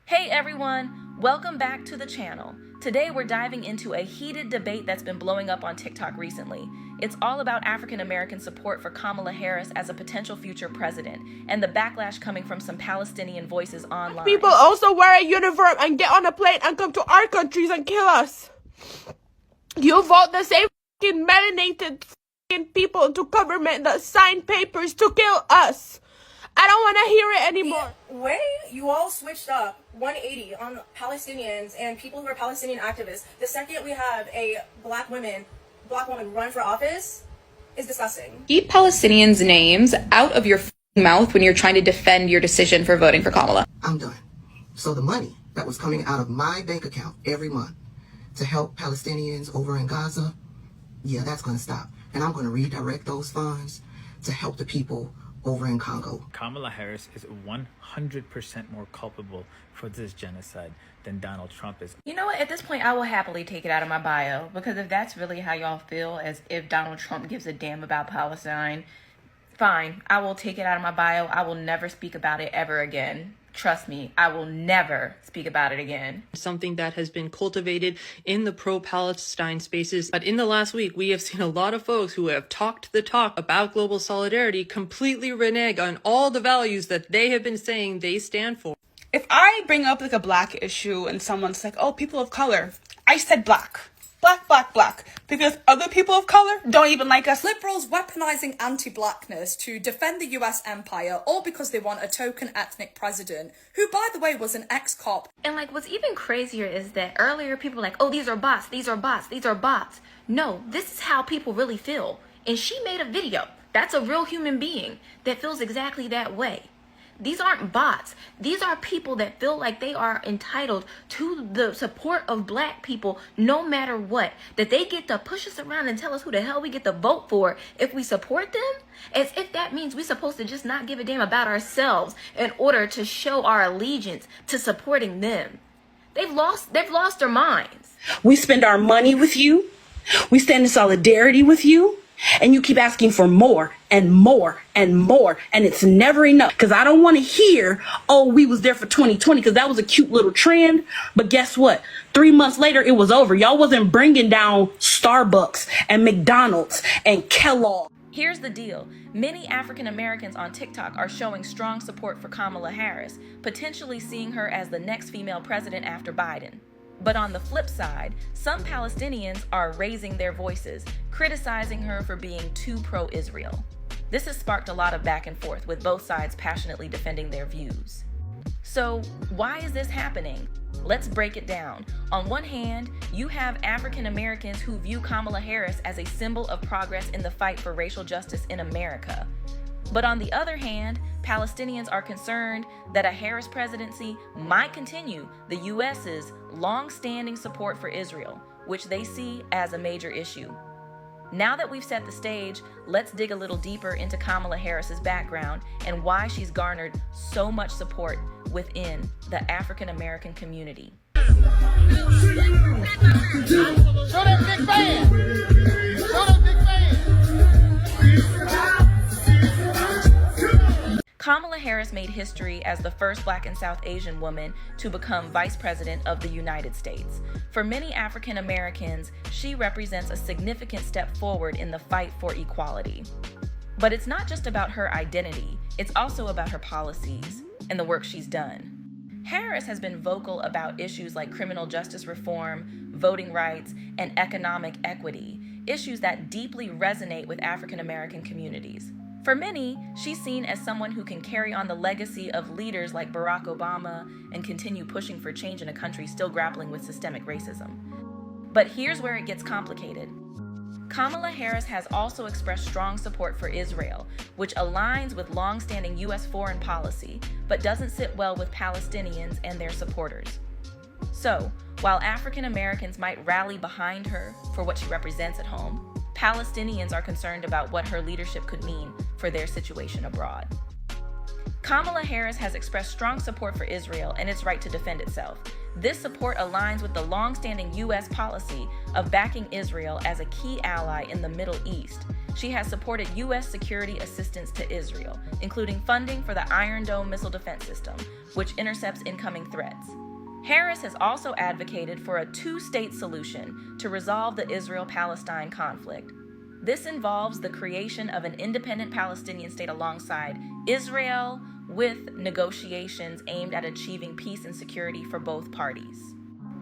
Hey everyone, welcome back to the channel. Today we're diving into a heated debate that's been blowing up on TikTok recently. It's all about African American support for Kamala Harris as a potential future president and the backlash coming from some Palestinian voices online. People also wear a uniform and get on a plane and come to our countries and kill us. You vote the same fucking melanated people into government that sign papers to kill us. I don't want to hear it anymore. The way you all switched up 180 on Palestinians and people who are Palestinian activists, the second we have a black woman run for office is disgusting. Keep Palestinians' names out of your mouth when you're trying to defend your decision for voting for Kamala. I'm done. So the money that was coming out of my bank account every month to help Palestinians over in Gaza, yeah, that's going to stop. And I'm going to redirect those funds to help the people over in Congo. Kamala Harris is 100% more culpable for this genocide than Donald Trump is. You know what? At this point, I will happily take it out of my bio, because if that's really how y'all feel, as if Donald Trump gives a damn about Palestine, fine. I will take it out of my bio. I will never speak about it ever again. Trust me, I will never speak about it again. Something that has been cultivated in the pro-Palestine spaces. But in the last week, we have seen a lot of folks who have talked the talk about global solidarity completely renege on all the values that they have been saying they stand for. If I bring up like a black issue and someone's like, oh, people of color, I said black. Black. Because other people of color don't even like us. Liberals weaponizing anti-blackness to defend the US empire, all because they want a token ethnic president, who by the way was an ex-cop. And like, what's even crazier is that earlier people were like, oh, these are bots. No, this is how people really feel. And she made a video. That's a real human being that feels exactly that way. These aren't bots. These are people that feel like they are entitled to the support of black people no matter what. That they get to push us around and tell us who the hell we get to vote for if we support them. As if that means we're supposed to just not give a damn about ourselves in order to show our allegiance to supporting them. They've lost their minds. We spend our money with you. We stand in solidarity with you. And you keep asking for more and more and more. And it's never enough. Because I don't want to hear, oh, we was there for 2020 because that was a cute little trend. But guess what? 3 months later, it was over. Y'all wasn't bringing down Starbucks and McDonald's and Kellogg. Here's the deal. Many African Americans on TikTok are showing strong support for Kamala Harris, potentially seeing her as the next female president after Biden. But on the flip side, some Palestinians are raising their voices, criticizing her for being too pro-Israel. This has sparked a lot of back and forth, with both sides passionately defending their views. So why is this happening? Let's break it down. On one hand, you have African Americans who view Kamala Harris as a symbol of progress in the fight for racial justice in America. But on the other hand, Palestinians are concerned that a Harris presidency might continue the U.S.'s long-standing support for Israel, which they see as a major issue. Now that we've set the stage, let's dig a little deeper into Kamala Harris's background and why she's garnered so much support within the African American community. Show that big fan! Show that big fan! Kamala Harris made history as the first Black and South Asian woman to become Vice President of the United States. For many African Americans, she represents a significant step forward in the fight for equality. But it's not just about her identity, it's also about her policies and the work she's done. Harris has been vocal about issues like criminal justice reform, voting rights, and economic equity, issues that deeply resonate with African American communities. For many, she's seen as someone who can carry on the legacy of leaders like Barack Obama and continue pushing for change in a country still grappling with systemic racism. But here's where it gets complicated. Kamala Harris has also expressed strong support for Israel, which aligns with long-standing U.S. foreign policy, but doesn't sit well with Palestinians and their supporters. So, while African Americans might rally behind her for what she represents at home, Palestinians are concerned about what her leadership could mean for their situation abroad. Kamala Harris has expressed strong support for Israel and its right to defend itself. This support aligns with the long-standing U.S. policy of backing Israel as a key ally in the Middle East, She has supported U.S. security assistance to Israel, including funding for the Iron Dome missile defense system, which intercepts incoming threats. Harris has also advocated for a two-state solution to resolve the Israel-Palestine conflict. This involves the creation of an independent Palestinian state alongside Israel, with negotiations aimed at achieving peace and security for both parties.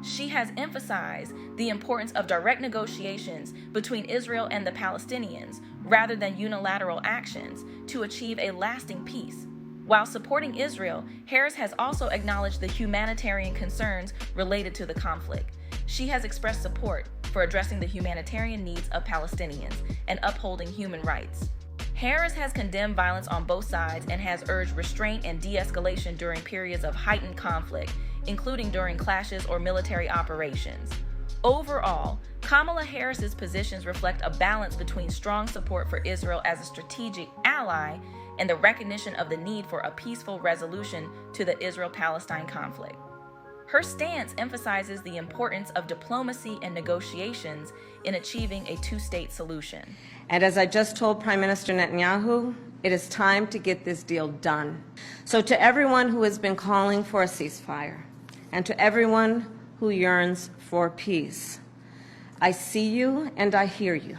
She has emphasized the importance of direct negotiations between Israel and the Palestinians rather than unilateral actions to achieve a lasting peace. While supporting Israel, Harris has also acknowledged the humanitarian concerns related to the conflict. She has expressed support for addressing the humanitarian needs of Palestinians and upholding human rights. Harris has condemned violence on both sides and has urged restraint and de-escalation during periods of heightened conflict, including during clashes or military operations. Overall, Kamala Harris's positions reflect a balance between strong support for Israel as a strategic ally and the recognition of the need for a peaceful resolution to the Israel-Palestine conflict. Her stance emphasizes the importance of diplomacy and negotiations in achieving a two-state solution. And as I just told Prime Minister Netanyahu, it is time to get this deal done. So to everyone who has been calling for a ceasefire, and to everyone who yearns for peace, I see you and I hear you.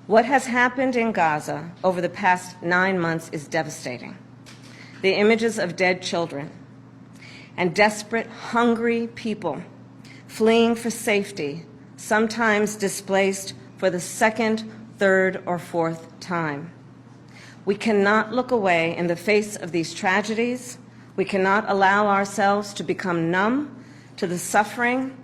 What has happened in Gaza over the past 9 months is devastating. The images of dead children and desperate, hungry people fleeing for safety, sometimes displaced for the second, third, or fourth time. We cannot look away in the face of these tragedies. We cannot allow ourselves to become numb to the suffering,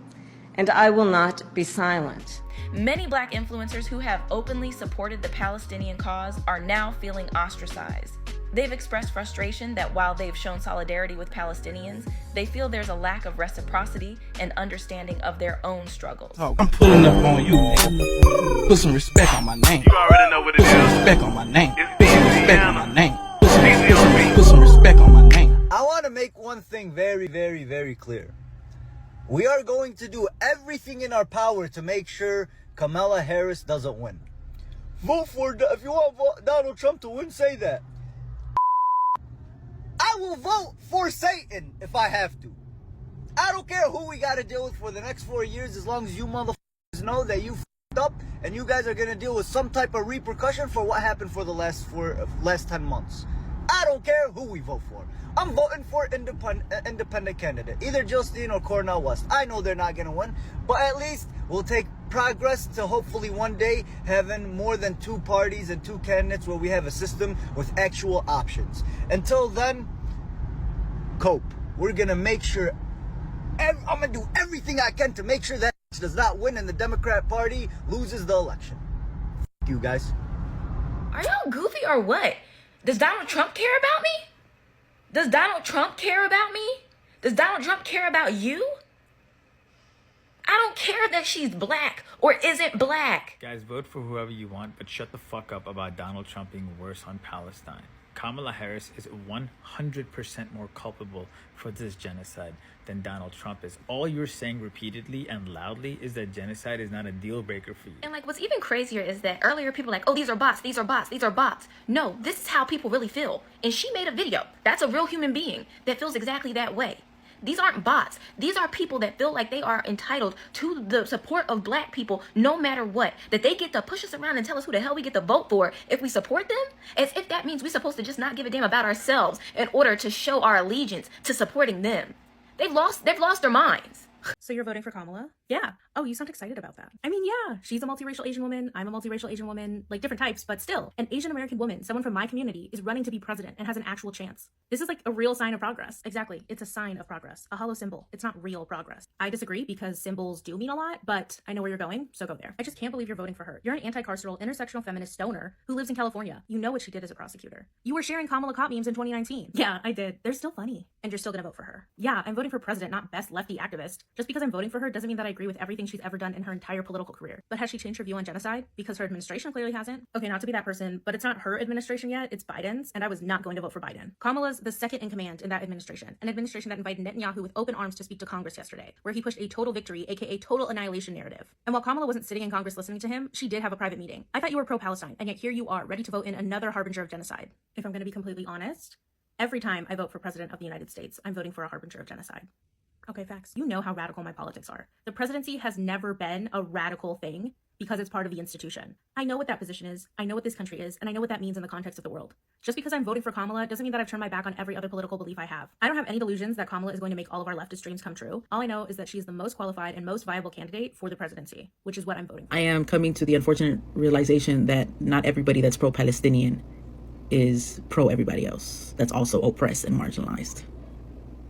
and I will not be silent. Many Black influencers who have openly supported the Palestinian cause are now feeling ostracized. They've expressed frustration that while they've shown solidarity with Palestinians, they feel there's a lack of reciprocity and understanding of their own struggles. I'm pulling up on you, nigga. Put some respect on my name. You already know what it is. Put some respect on my name. Put some respect on my name. Put some respect on my name. I want to make one thing very, very, very clear. We are going to do everything in our power to make sure Kamala Harris doesn't win. Vote for, if you want Donald Trump to win, say that. I will vote for Satan if I have to. I don't care who we got to deal with for the next 4 years, as long as you motherfuckers know that you f***ed up and you guys are going to deal with some type of repercussion for what happened for the last 10 months. I don't care who we vote for. I'm voting for independent candidate, either Justine or Cornel West. I know they're not going to win, but at least we'll take progress to hopefully one day having more than 2 parties and 2 candidates where we have a system with actual options. Until then, cope. We're going to make sure, I'm going to do everything I can to make sure that does not win and the Democrat Party loses the election. F*** you guys. Are y'all goofy or what? Does Donald Trump care about me? Does Donald Trump care about me? Does Donald Trump care about you? I don't care that she's black or isn't black. Guys, vote for whoever you want, but shut the fuck up about Donald Trump being worse on Palestine. Kamala Harris is 100% more culpable for this genocide than Donald Trump is. All you're saying repeatedly and loudly is that genocide is not a deal breaker for you. And like what's even crazier is that earlier people were like, oh, these are bots, these are bots, these are bots. No, this is how people really feel. And she made a video. That's a real human being that feels exactly that way. These aren't bots. These are people that feel like they are entitled to the support of black people no matter what. That they get to push us around and tell us who the hell we get to vote for if we support them. As if that means we're supposed to just not give a damn about ourselves in order to show our allegiance to supporting them. They've lost their minds. So you're voting for Kamala? Yeah. Oh, you sound excited about that. I mean, yeah, she's a multiracial Asian woman. I'm a multiracial Asian woman, like different types, but still, an Asian American woman, someone from my community, is running to be president and has an actual chance. This is like a real sign of progress. Exactly. It's a sign of progress. A hollow symbol. It's not real progress. I disagree because symbols do mean a lot, but I know where you're going, so go there. I just can't believe you're voting for her. You're an anti-carceral, intersectional feminist stoner who lives in California. You know what she did as a prosecutor. You were sharing Kamala Cop memes in 2019. Yeah, I did. They're still funny. And you're still gonna vote for her. Yeah, I'm voting for president, not best lefty activist. Just because because I'm voting for her doesn't mean that I agree with everything she's ever done in her entire political career. But has she changed her view on genocide? Because her administration clearly hasn't. Okay, not to be that person, but it's not her administration yet, it's Biden's, and I was not going to vote for Biden. Kamala's the second in command in that administration, an administration that invited Netanyahu with open arms to speak to Congress yesterday, where he pushed a total victory, aka total annihilation narrative. And while Kamala wasn't sitting in Congress listening to him, she did have a private meeting. I thought you were pro-Palestine, and yet here you are, ready to vote in another harbinger of genocide. If I'm going to be completely honest, every time I vote for President of the United States, I'm voting for a harbinger of genocide. Okay, facts. You know how radical my politics are. The presidency has never been a radical thing because it's part of the institution. I know what that position is, I know what this country is, and I know what that means in the context of the world. Just because I'm voting for Kamala doesn't mean that I've turned my back on every other political belief I have. I don't have any delusions that Kamala is going to make all of our leftist dreams come true. All I know is that she's the most qualified and most viable candidate for the presidency, which is what I'm voting for. I am coming to the unfortunate realization that not everybody that's pro-Palestinian is pro everybody else that's also oppressed and marginalized.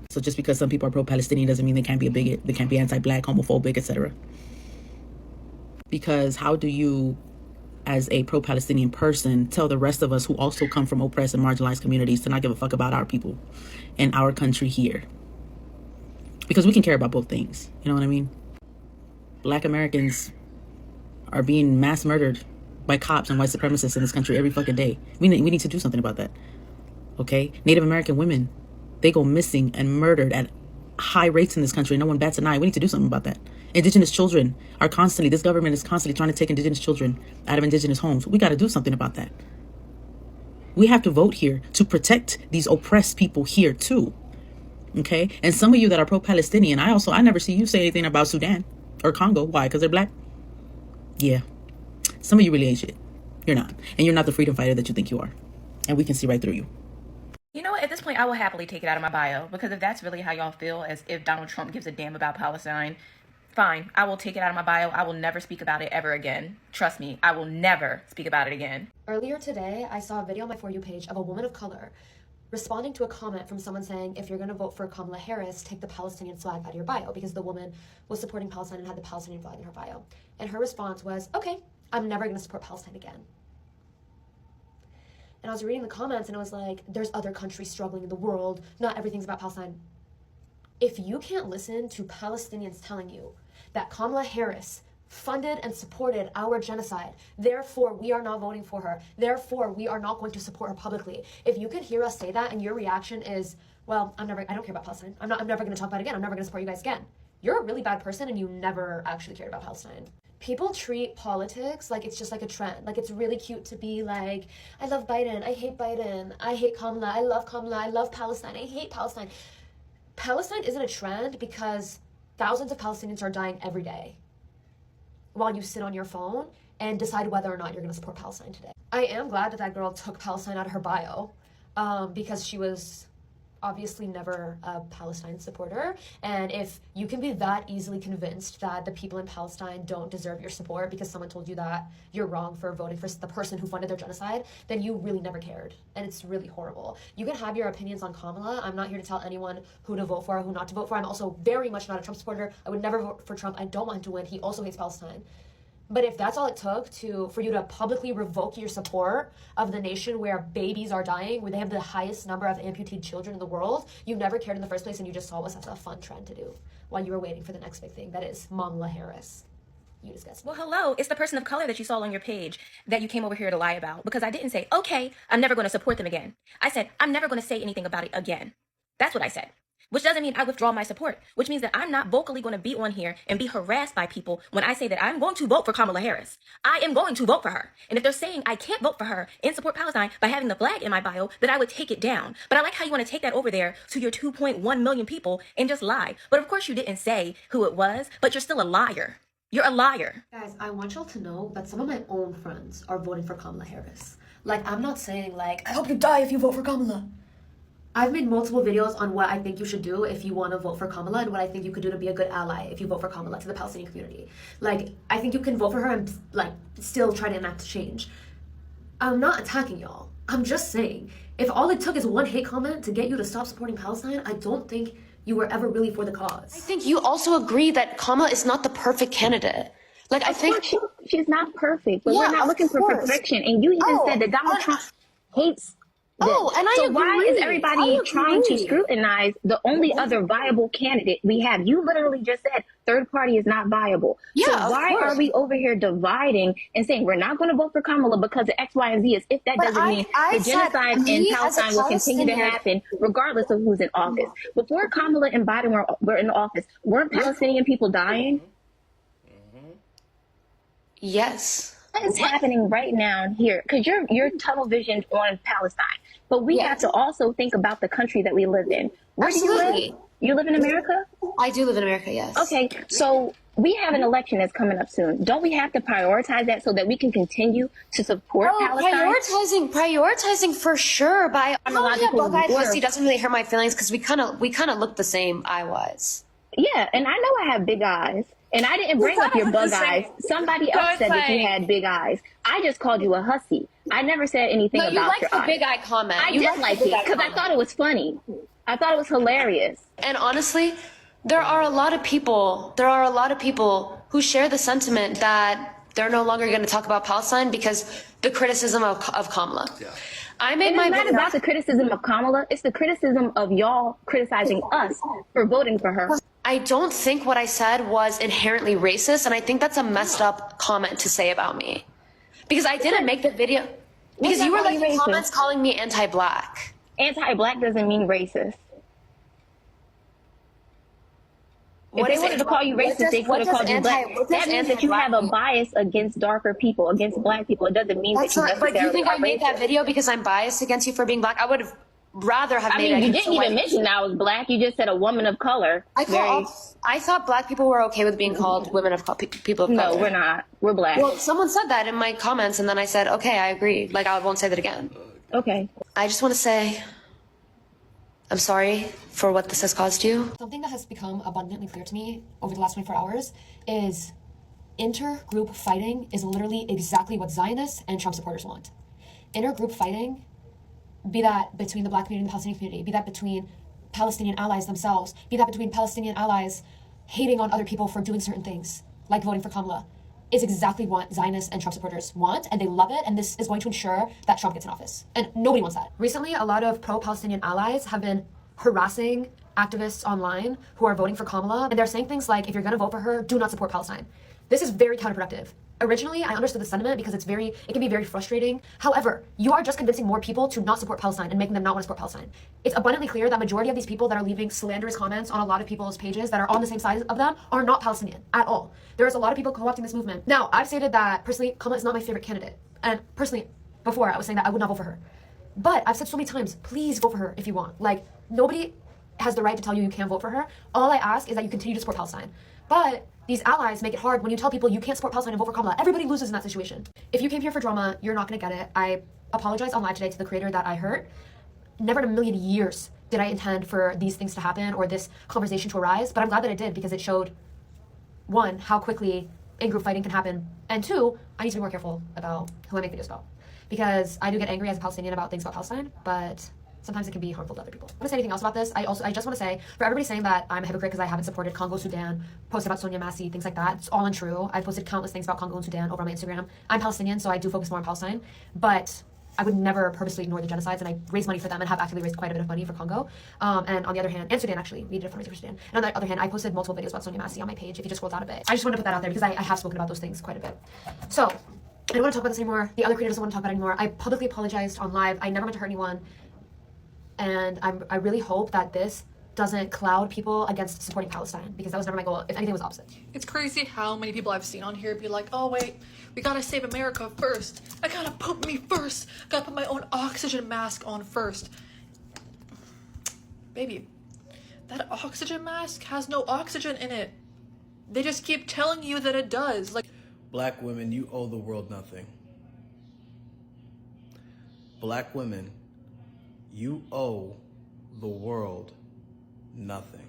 So just because some people are pro-Palestinian doesn't mean they can't be a bigot, they can't be anti-black, homophobic, etc. Because how do you, as a pro-Palestinian person, tell the rest of us who also come from oppressed and marginalized communities to not give a fuck about our people and our country here? Because we can care about both things, you know what I mean? Black Americans are being mass murdered by cops and white supremacists in this country every fucking day. We need to do something about that, okay? Native American women, they go missing and murdered at high rates in this country. No one bats an eye. We need to do something about that. Indigenous children are constantly, this government is constantly trying to take indigenous children out of indigenous homes. We got to do something about that. We have to vote here to protect these oppressed people here too, okay? And some of you that are pro-Palestinian, I never see you say anything about Sudan or Congo. Why? Because they're black? Yeah. Some of you really ain't shit. You're not. And you're not the freedom fighter that you think you are. And we can see right through you. You know what? At this point, I will happily take it out of my bio, because if that's really how y'all feel, as if Donald Trump gives a damn about Palestine, fine. I will take it out of my bio. I will never speak about it ever again. Trust me, I will never speak about it again. Earlier today, I saw a video on my For You page of a woman of color responding to a comment from someone saying, if you're going to vote for Kamala Harris, take the Palestinian flag out of your bio, because the woman was supporting Palestine and had the Palestinian flag in her bio. And her response was, okay, I'm never going to support Palestine again. And I was reading the comments and I was like, there's other countries struggling in the world. Not everything's about Palestine. If you can't listen to Palestinians telling you that Kamala Harris funded and supported our genocide, therefore we are not voting for her, therefore we are not going to support her publicly. If you can hear us say that and your reaction is, well, I don't care about Palestine. I'm never going to talk about it again. I'm never going to support you guys again. You're a really bad person and you never actually cared about Palestine. People treat politics like it's just like a trend. Like it's really cute to be like, I love Biden, I hate Biden, I hate Kamala, I love Palestine, I hate Palestine. Palestine isn't a trend because thousands of Palestinians are dying every day while you sit on your phone and decide whether or not you're going to support Palestine today. I am glad that girl took Palestine out of her bio because she was obviously never a Palestine supporter. And if you can be that easily convinced that the people in Palestine don't deserve your support because someone told you that you're wrong for voting for the person who funded their genocide, then you really never cared. And it's really horrible. You can have your opinions on Kamala. I'm not here to tell anyone who to vote for or who not to vote for. I'm also very much not a Trump supporter. I would never vote for Trump. I don't want him to win. He also hates Palestine. But if that's all it took for you to publicly revoke your support of the nation where babies are dying, where they have the highest number of amputee children in the world, you never cared in the first place and you just saw us as a fun trend to do while you were waiting for the next big thing. That is Kamala Harris. You disgust me. Well, hello. It's the person of color that you saw on your page that you came over here to lie about, because I didn't say, okay, I'm never going to support them again. I said, I'm never going to say anything about it again. That's what I said. Which doesn't mean I withdraw my support, which means that I'm not vocally going to be on here and be harassed by people when I say that I'm going to vote for Kamala Harris. I am going to vote for her. And if they're saying I can't vote for her and support Palestine by having the flag in my bio, then I would take it down. But I like how you want to take that over there to your 2.1 million people and just lie. But of course you didn't say who it was, but you're still a liar. You're a liar. Guys, I want y'all to know that some of my own friends are voting for Kamala Harris. Like, I'm not saying like, I hope you die if you vote for Kamala. I've made multiple videos on what I think you should do if you want to vote for Kamala and what I think you could do to be a good ally if you vote for Kamala to the Palestinian community. Like, I think you can vote for her and like still try to enact change. I'm not attacking y'all. I'm just saying, if all it took is one hate comment to get you to stop supporting Palestine, I don't think you were ever really for the cause. I think you also agree that Kamala is not the perfect candidate. Like, I think she's not perfect, but we're not looking for perfection. And you even said that Donald Trump hates Oh, and I So agree. why is everybody trying to scrutinize the only other viable candidate we have? You literally just said third party is not viable. Yeah, so of why course. are we over here dividing and saying we're not going to vote for Kamala because of X, Y, and Z? As if that doesn't mean the genocide in Palestine will continue to happen regardless of who's in office. Before Kamala and Biden were in office, weren't Palestinian people dying? Yes. It's happening right now here because you're tunnel visioned on Palestine, but we have to also think about the country that we live in. Where do you live? You live in America? I do live in America, yes. Okay, so we have an election that's coming up soon. Don't we have to prioritize that so that we can continue to support Palestine? Prioritizing for sure. By chronological Buckeye order. pussy doesn't really hurt my feelings because we kind of look the same eye-wise. Yeah, and I know I have big eyes. And I didn't bring up your bug eyes. Somebody else said that you had big eyes. I just called you a hussy. I never said anything about your eyes. You like the big eye comment. I did like it because I thought it was funny. I thought it was hilarious. And honestly, there are a lot of people who share the sentiment that they're no longer going to talk about Palestine because the criticism of Kamala. Yeah. It's not about the criticism of Kamala. It's the criticism of y'all criticizing us for voting for her. I don't think what I said was inherently racist, and I think that's a messed up comment to say about me. Because I didn't make the video. Because you were like in comments calling me anti-black. Anti-black doesn't mean racist. If they wanted to call you racist, they could have called you black. That means that you have a bias against darker people, against black people. It doesn't mean that you necessarily But you think I made racist. that video because I'm biased against you for being black? I would have rather have made it. You didn't even mention I was black. You just said a woman of color. I thought black people were okay with being called women of people of color. No, we're not. We're black. Well, someone said that in my comments, and then I said, okay, I agree. Like, I won't say that again. Okay. I just want to say I'm sorry for what this has caused you. Something that has become abundantly clear to me over the last 24 hours is intergroup fighting is literally exactly what Zionists and Trump supporters want. Intergroup fighting, be that between the black community and the Palestinian community, be that between Palestinian allies themselves, be that between Palestinian allies hating on other people for doing certain things, like voting for Kamala, is exactly what Zionists and Trump supporters want, and they love it, and this is going to ensure that Trump gets in office. And nobody wants that. Recently, a lot of pro-Palestinian allies have been harassing activists online who are voting for Kamala, and they're saying things like, if you're gonna vote for her, do not support Palestine. This is very counterproductive. Originally, I understood the sentiment because it can be very frustrating. However, you are just convincing more people to not support Palestine and making them not want to support Palestine. It's abundantly clear that majority of these people that are leaving slanderous comments on a lot of people's pages that are on the same side of them are not Palestinian at all. There is a lot of people co-opting this movement. Now, I've stated that personally, Kamala is not my favorite candidate. And personally, before I was saying that I would not vote for her. But I've said so many times, please vote for her if you want. Like, nobody has the right to tell you you can't vote for her. All I ask is that you continue to support Palestine. But these allies make it hard when you tell people you can't support Palestine and vote for Kamala. Everybody loses in that situation. If you came here for drama, you're not going to get it. I apologize on live today to the creator that I hurt. Never in a million years did I intend for these things to happen or this conversation to arise, but I'm glad that it did because it showed, one, how quickly in-group fighting can happen, and two, I need to be more careful about who I make videos about. Because I do get angry as a Palestinian about things about Palestine, but sometimes it can be harmful to other people. I don't want to say anything else about this. I just want to say, for everybody saying that I'm a hypocrite because I haven't supported Congo, Sudan, posted about Sonia Massey, things like that, it's all untrue. I've posted countless things about Congo and Sudan over on my Instagram. I'm Palestinian, so I do focus more on Palestine, but I would never purposely ignore the genocides, and I raise money for them and have actively raised quite a bit of money for Congo. And on the other hand, and Sudan actually, we did a fundraiser for Sudan. And on the other hand, I posted multiple videos about Sonia Massey on my page if you just scroll down a bit. I just wanted to put that out there because I have spoken about those things quite a bit. So, I don't want to talk about this anymore. The other creator doesn't want to talk about it anymore. I publicly apologized on live. I never meant to hurt anyone. And I really hope that this doesn't cloud people against supporting Palestine, because that was never my goal. If anything, it was opposite. It's crazy how many people I've seen on here be like, oh wait, we gotta save America first. I gotta put me first. Gotta put my own oxygen mask on first. Baby, that oxygen mask has no oxygen in it. They just keep telling you that it does. Like, Black women, you owe the world nothing. Black women, you owe the world nothing.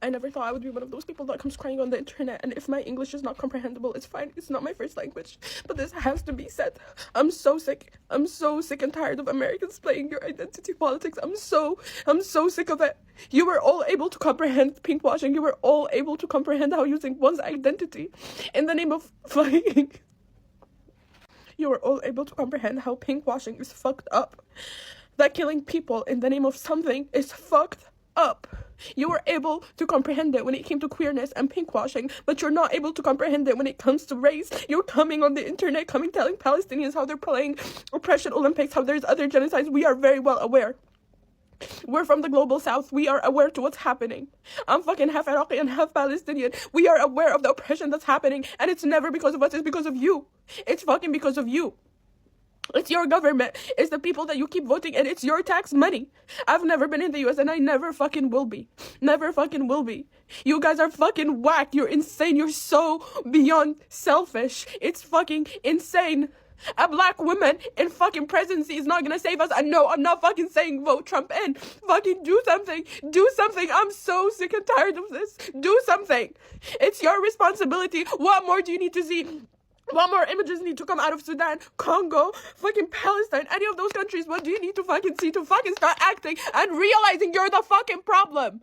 I never thought I would be one of those people that comes crying on the internet, and if my English is not comprehensible, it's fine. It's not my first language. But this has to be said. I'm so sick. I'm so sick and tired of Americans playing your identity politics. I'm so sick of it. You were all able to comprehend pinkwashing. You were all able to comprehend how using one's identity in the name of fighting. You were all able to comprehend how pinkwashing is fucked up. that killing people in the name of something is fucked up. You were able to comprehend it when it came to queerness and pinkwashing, but you're not able to comprehend it when it comes to race. You're coming on the internet, telling Palestinians how they're playing oppression Olympics, how there's other genocides. We are very well aware. We're from the global south. We are aware to what's happening. I'm fucking half Iraqi and half Palestinian. We are aware of the oppression that's happening, and it's never because of us, it's because of you. It's fucking because of you. It's your government. It's the people that you keep voting, and it's your tax money. I've never been in the US, and I never fucking will be. Never fucking will be. You guys are fucking whack. You're insane. You're so beyond selfish. It's fucking insane. A black woman in fucking presidency is not gonna save us. And no, I'm not fucking saying vote Trump in. Fucking do something. Do something. I'm so sick and tired of this. Do something. It's your responsibility. What more do you need to see? What more images need to come out of Sudan, Congo, fucking Palestine, any of those countries? What do you need to fucking see to fucking start acting and realizing you're the fucking problem?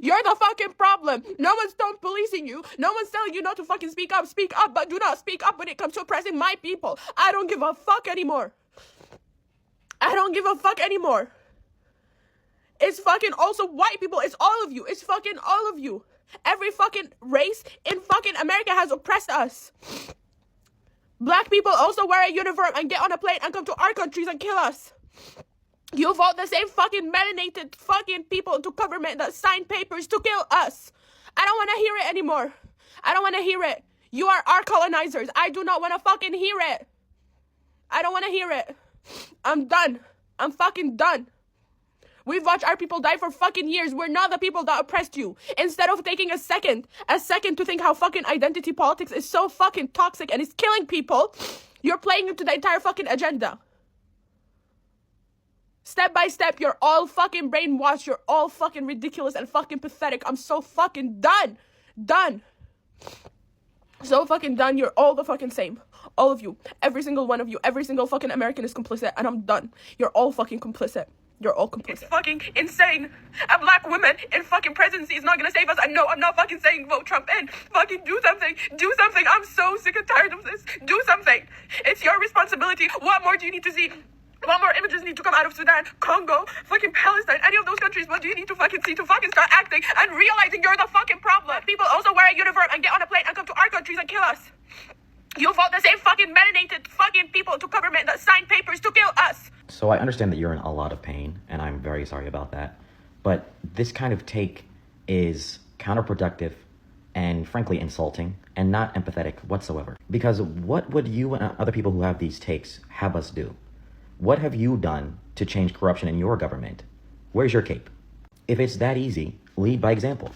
You're the fucking problem. No one's stone policing you. No one's telling you not to fucking speak up. Speak up, but do not speak up when it comes to oppressing my people. I don't give a fuck anymore. I don't give a fuck anymore. It's fucking also white people. It's all of you. It's fucking all of you. Every fucking race in fucking America has oppressed us. Black people also wear a uniform and get on a plane and come to our countries and kill us. You vote the same fucking melanated fucking people into government that sign papers to kill us. I don't want to hear it anymore. I don't want to hear it. You are our colonizers. I do not want to fucking hear it. I don't want to hear it. I'm done. I'm fucking done. We've watched our people die for fucking years. We're not the people that oppressed you. Instead of taking a second to think how fucking identity politics is so fucking toxic and is killing people, you're playing into the entire fucking agenda. Step by step, you're all fucking brainwashed. You're all fucking ridiculous and fucking pathetic. I'm so fucking done. Done. So fucking done. You're all the fucking same. All of you. Every single one of you. Every single fucking American is complicit. And I'm done. You're all fucking complicit. You're all complicit. It's fucking insane. A black woman in fucking presidency is not gonna save us. And no, I'm not fucking saying vote Trump in. Fucking do something. Do something. I'm so sick and tired of this. Do something. It's your responsibility. What more do you need to see? What more images need to come out of Sudan, Congo, fucking Palestine, any of those countries? What do you need to fucking see to fucking start acting and realizing you're the fucking problem? People also wear a uniform and get on a plane and come to our countries and kill us. You vote the same fucking melanated fucking people into government that sign papers to kill us. So I understand that you're in a lot of pain, and I'm very sorry about that. But this kind of take is counterproductive and frankly insulting and not empathetic whatsoever. Because what would you and other people who have these takes have us do? What have you done to change corruption in your government? Where's your cape? If it's that easy, lead by example.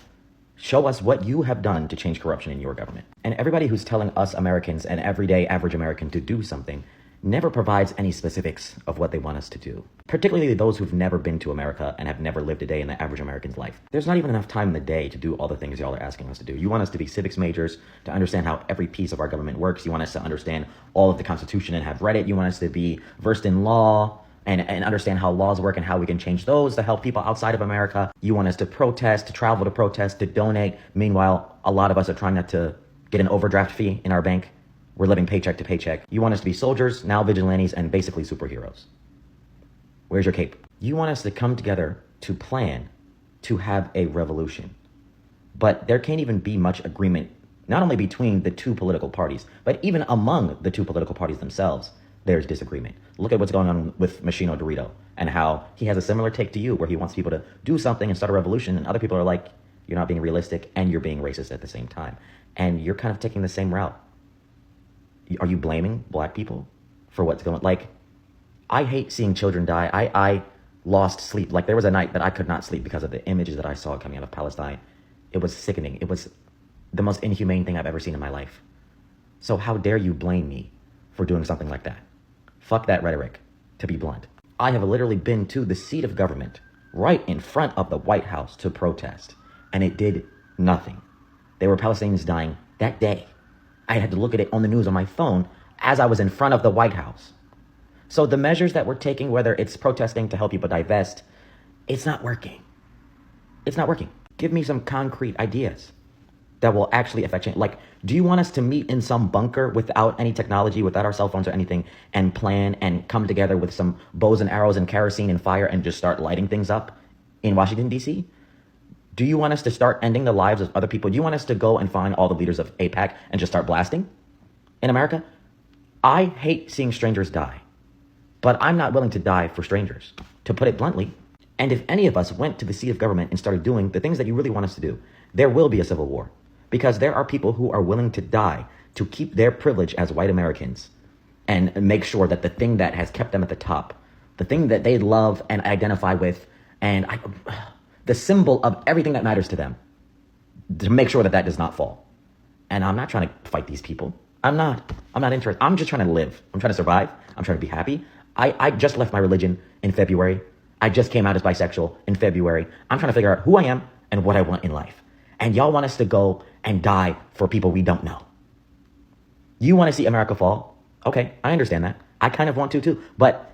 Show us what you have done to change corruption in your government. And everybody who's telling us Americans and everyday average American to do something never provides any specifics of what they want us to do. Particularly those who've never been to America and have never lived a day in the average American's life. There's not even enough time in the day to do all the things y'all are asking us to do. You want us to be civics majors, to understand how every piece of our government works. You want us to understand all of the Constitution and have read it. You want us to be versed in law and understand how laws work and how we can change those to help people outside of America. You want us to protest, to travel to protest, to donate. Meanwhile, a lot of us are trying not to get an overdraft fee in our bank. We're living paycheck to paycheck. You want us to be soldiers, now vigilantes, and basically superheroes. Where's your cape? You want us to come together to plan to have a revolution. But there can't even be much agreement, not only between the two political parties, but even among the two political parties themselves, there's disagreement. Look at what's going on with Machino Dorito and how he has a similar take to you where he wants people to do something and start a revolution, and other people are like, you're not being realistic and you're being racist at the same time. And you're kind of taking the same route. Are you blaming black people for what's going on? Like, I hate seeing children die. I lost sleep. Like, there was a night that I could not sleep because of the images that I saw coming out of Palestine. It was sickening. It was the most inhumane thing I've ever seen in my life. So how dare you blame me for doing something like that? Fuck that rhetoric, to be blunt. I have literally been to the seat of government right in front of the White House to protest, and it did nothing. There were Palestinians dying that day. I had to look at it on the news on my phone as I was in front of the White House. So the measures that we're taking, whether it's protesting to help people divest, it's not working. It's not working. Give me some concrete ideas. that will actually affect change? Like, do you want us to meet in some bunker without any technology, without our cell phones or anything, and plan and come together with some bows and arrows and kerosene and fire and just start lighting things up in Washington, D.C.? Do you want us to start ending the lives of other people? Do you want us to go and find all the leaders of AIPAC and just start blasting in America? I hate seeing strangers die, but I'm not willing to die for strangers, to put it bluntly. And if any of us went to the seat of government and started doing the things that you really want us to do, there will be a civil war, because there are people who are willing to die to keep their privilege as white Americans and make sure that the thing that has kept them at the top, the thing that they love and identify with, and the symbol of everything that matters to them, to make sure that that does not fall. And I'm not trying to fight these people. I'm not interested. I'm just trying to live. I'm trying to survive. I'm trying to be happy. I just left my religion in February. I just came out as bisexual in February. I'm trying to figure out who I am and what I want in life. And y'all want us to go and die for people we don't know. You want to see America fall? Okay, I understand that. I kind of want to too. But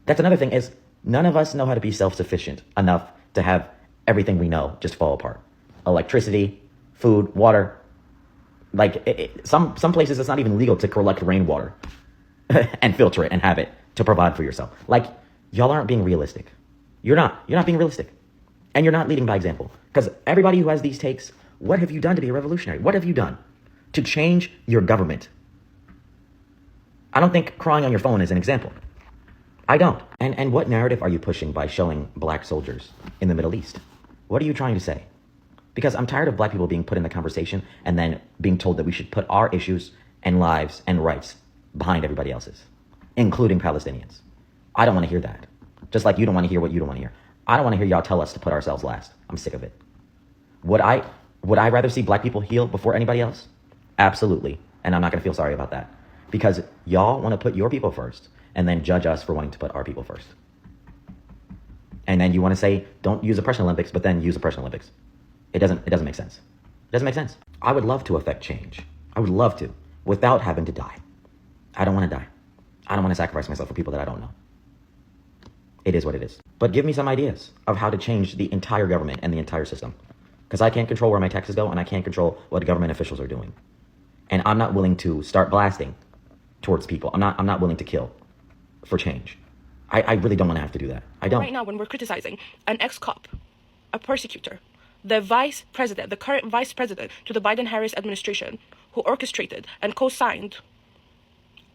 that's another thing, is none of us know how to be self-sufficient enough to have everything we know just fall apart. Electricity, food, water. Like some places it's not even legal to collect rainwater and filter it and have it to provide for yourself. Like, y'all aren't being realistic. You're not being realistic. And you're not leading by example. Because everybody who has these takes, what have you done to be a revolutionary? What have you done to change your government? I don't think crying on your phone is an example. I don't. And what narrative are you pushing by showing black soldiers in the Middle East? What are you trying to say? Because I'm tired of black people being put in the conversation and then being told that we should put our issues and lives and rights behind everybody else's, including Palestinians. I don't want to hear that. Just like you don't want to hear what you don't want to hear. I don't want to hear y'all tell us to put ourselves last. I'm sick of it. Would I rather see black people heal before anybody else? Absolutely. And I'm not going to feel sorry about that. Because y'all want to put your people first and then judge us for wanting to put our people first. And then you want to say, don't use Oppression Olympics, but then use Oppression Olympics. It doesn't make sense. It doesn't make sense. I would love to affect change. I would love to, without having to die. I don't want to die. I don't want to sacrifice myself for people that I don't know. It is what it is. But give me some ideas of how to change the entire government and the entire system. Because I can't control where my taxes go, and I can't control what government officials are doing. And I'm not willing to start blasting towards people. I'm not willing to kill for change. I really don't want to have to do that. I don't. Right now, when we're criticizing an ex-cop, a persecutor, the vice president, the current vice president to the Biden-Harris administration, who orchestrated and co-signed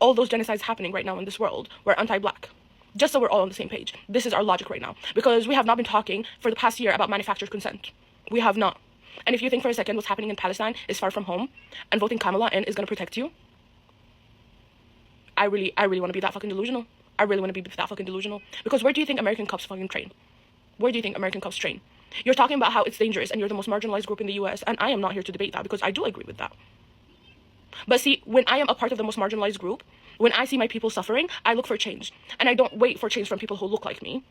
all those genocides happening right now in this world, we're anti-black. Just so we're all on the same page. This is our logic right now. Because we have not been talking for the past year about manufactured consent. We have not. And if you think for a second what's happening in Palestine is far from home, and voting Kamala in is going to protect you, I really want to be that fucking delusional. I really want to be that fucking delusional. Because where do you think American cops fucking train? Where do you think American cops train? You're talking about how it's dangerous and you're the most marginalized group in the US, and I am not here to debate that because I do agree with that. But see, when I am a part of the most marginalized group, when I see my people suffering, I look for change. And I don't wait for change from people who look like me.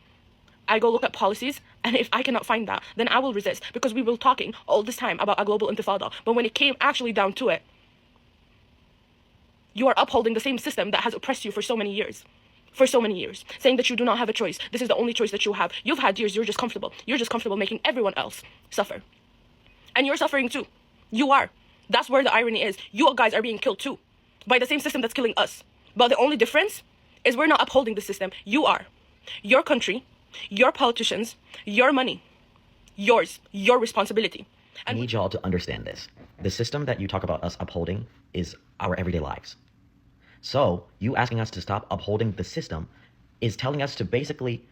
I go look at policies, and if I cannot find that, then I will resist. Because we were talking all this time about a global intifada. But when it came actually down to it, you are upholding the same system that has oppressed you for so many years. For so many years. Saying that you do not have a choice. This is the only choice that you have. You've had years, you're just comfortable. You're just comfortable making everyone else suffer. And you're suffering too. You are. That's where the irony is. You guys are being killed too. By the same system that's killing us. But the only difference is we're not upholding the system. You are. Your country, your politicians, your money, yours, your responsibility. I need y'all to understand this. The system that you talk about us upholding is our everyday lives. So you asking us to stop upholding the system is telling us to basically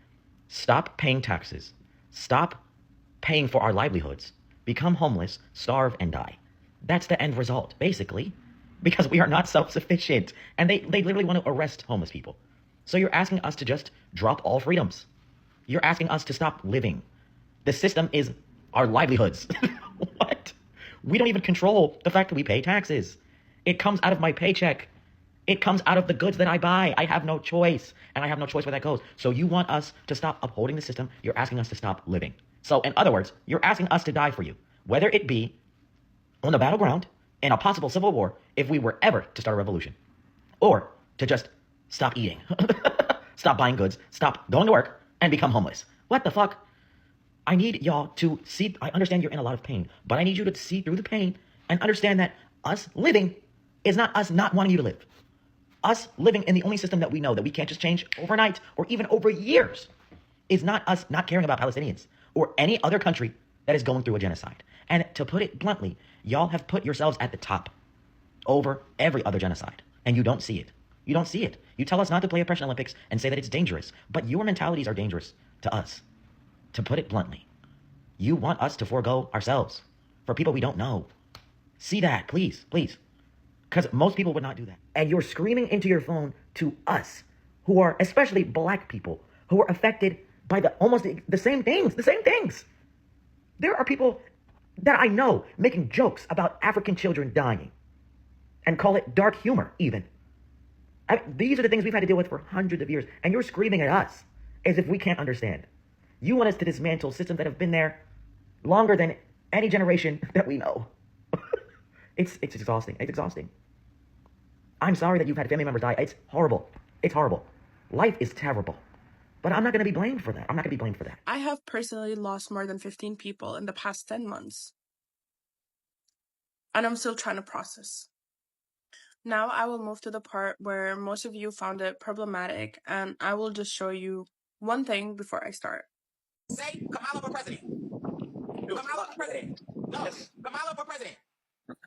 stop paying taxes, stop paying for our livelihoods, become homeless, starve, and die. That's the end result, basically. Because we are not self-sufficient. And they literally want to arrest homeless people. So you're asking us to just drop all freedoms. You're asking us to stop living. The system is our livelihoods. What? We don't even control the fact that we pay taxes. It comes out of my paycheck. It comes out of the goods that I buy. I have no choice. And I have no choice where that goes. So you want us to stop upholding the system. You're asking us to stop living. So in other words, you're asking us to die for you. Whether it be on the battleground, in a possible civil war, if we were ever to start a revolution, or to just stop eating, stop buying goods, stop going to work, and become homeless. What the fuck? I need y'all to see, I understand you're in a lot of pain, but I need you to see through the pain And understand that us living is not us not wanting you to live. Us living in the only system that we know that we can't just change overnight or even over years is not us not caring about Palestinians or any other country that is going through a genocide. And to put it bluntly, y'all have put yourselves at the top over every other genocide. And you don't see it. You don't see it. You tell us not to play Oppression Olympics and say that it's dangerous. But your mentalities are dangerous to us. To put it bluntly, you want us to forego ourselves for people we don't know. See that, please, please. Because most people would not do that. And you're screaming into your phone to us, who are especially black people, who are affected by almost the same things. There are people that I know making jokes about African children dying and call it dark humor even. These are the things we've had to deal with for hundreds of years, and you're screaming at us as if we can't understand. You want us to dismantle systems that have been there longer than any generation that we know. It's exhausting. It's exhausting. I'm sorry that you've had family members die. It's horrible. It's horrible. Life is terrible. But I'm not going to be blamed for that. I'm not going to be blamed for that. I have personally lost more than 15 people in the past 10 months. And I'm still trying to process. Now I will move to the part where most of you found it problematic, and I will just show you one thing before I start. Say Kamala for president. Kamala for president. No, Kamala for president.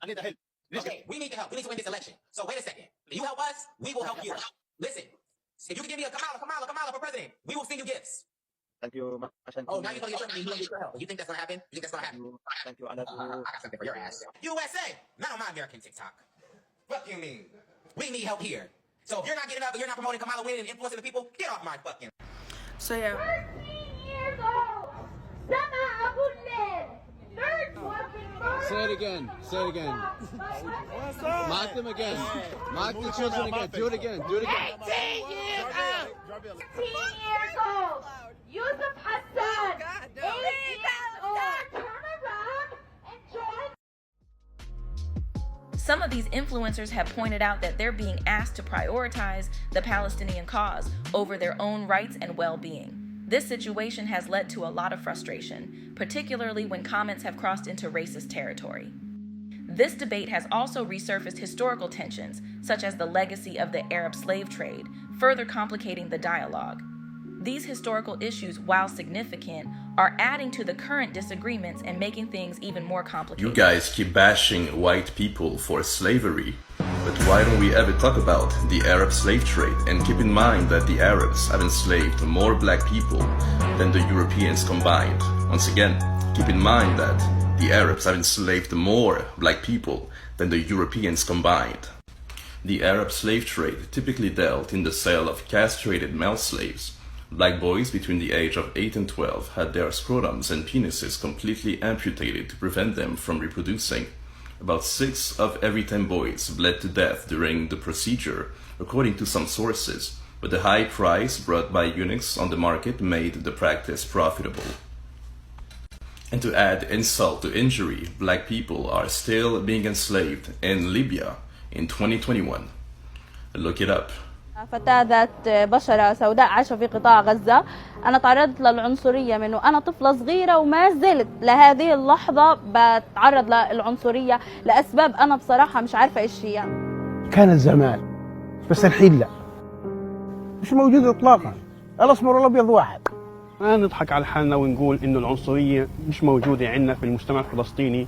I need the help. Okay, we need the help. We need to win this election. So wait a second. You help us, we will help you. Listen, if you can give me a Kamala for president, we will send you gifts. Thank you. Oh, now you're going to get your help. You think that's going to happen? You think that's going to happen? Thank you. I got something for your ass. USA, not on my American TikTok. What do you mean? We need help here. So if you're not getting up and you're not promoting Kamala winning and influencing the people, get off my fucking. So yeah. 13 years old. Say it again. Say it again. Mark them again. Mark the children again. Do it again. Do it again. 18 years old. 18 years old. Yusuf Hassan. 8 years old. Turn around and join. Some of these influencers have pointed out that they're being asked to prioritize the Palestinian cause over their own rights and well-being. This situation has led to a lot of frustration, particularly when comments have crossed into racist territory. This debate has also resurfaced historical tensions, such as the legacy of the Arab slave trade, further complicating the dialogue. These historical issues, while significant, are adding to the current disagreements and making things even more complicated. You guys keep bashing white people for slavery, but why don't we ever talk about the Arab slave trade and keep in mind that the Arabs have enslaved more black people than the Europeans combined. Once again, keep in mind that the Arabs have enslaved more black people than the Europeans combined. The Arab slave trade typically dealt in the sale of castrated male slaves. Black boys between the age of 8 and 12 had their scrotums and penises completely amputated to prevent them from reproducing. About 6 of every 10 boys bled to death during the procedure, according to some sources, but the high price brought by eunuchs on the market made the practice profitable. And to add insult to injury, black people are still being enslaved in Libya in 2021. Look it up. فتاة ذات بشرة سوداء عايشة في قطاع غزة. أنا تعرضت للعنصرية من وأنا طفلة صغيرة وما زلت لهذه اللحظة بتعرض للعنصرية لأسباب أنا بصراحة مش عارفة إيش هي. كانت زمان بس الحين لا. مش موجود إطلاقا. الأسمر والأبيض واحد. ما نضحك على حالنا ونقول إنه العنصرية مش موجودة عندنا في المجتمع الفلسطيني.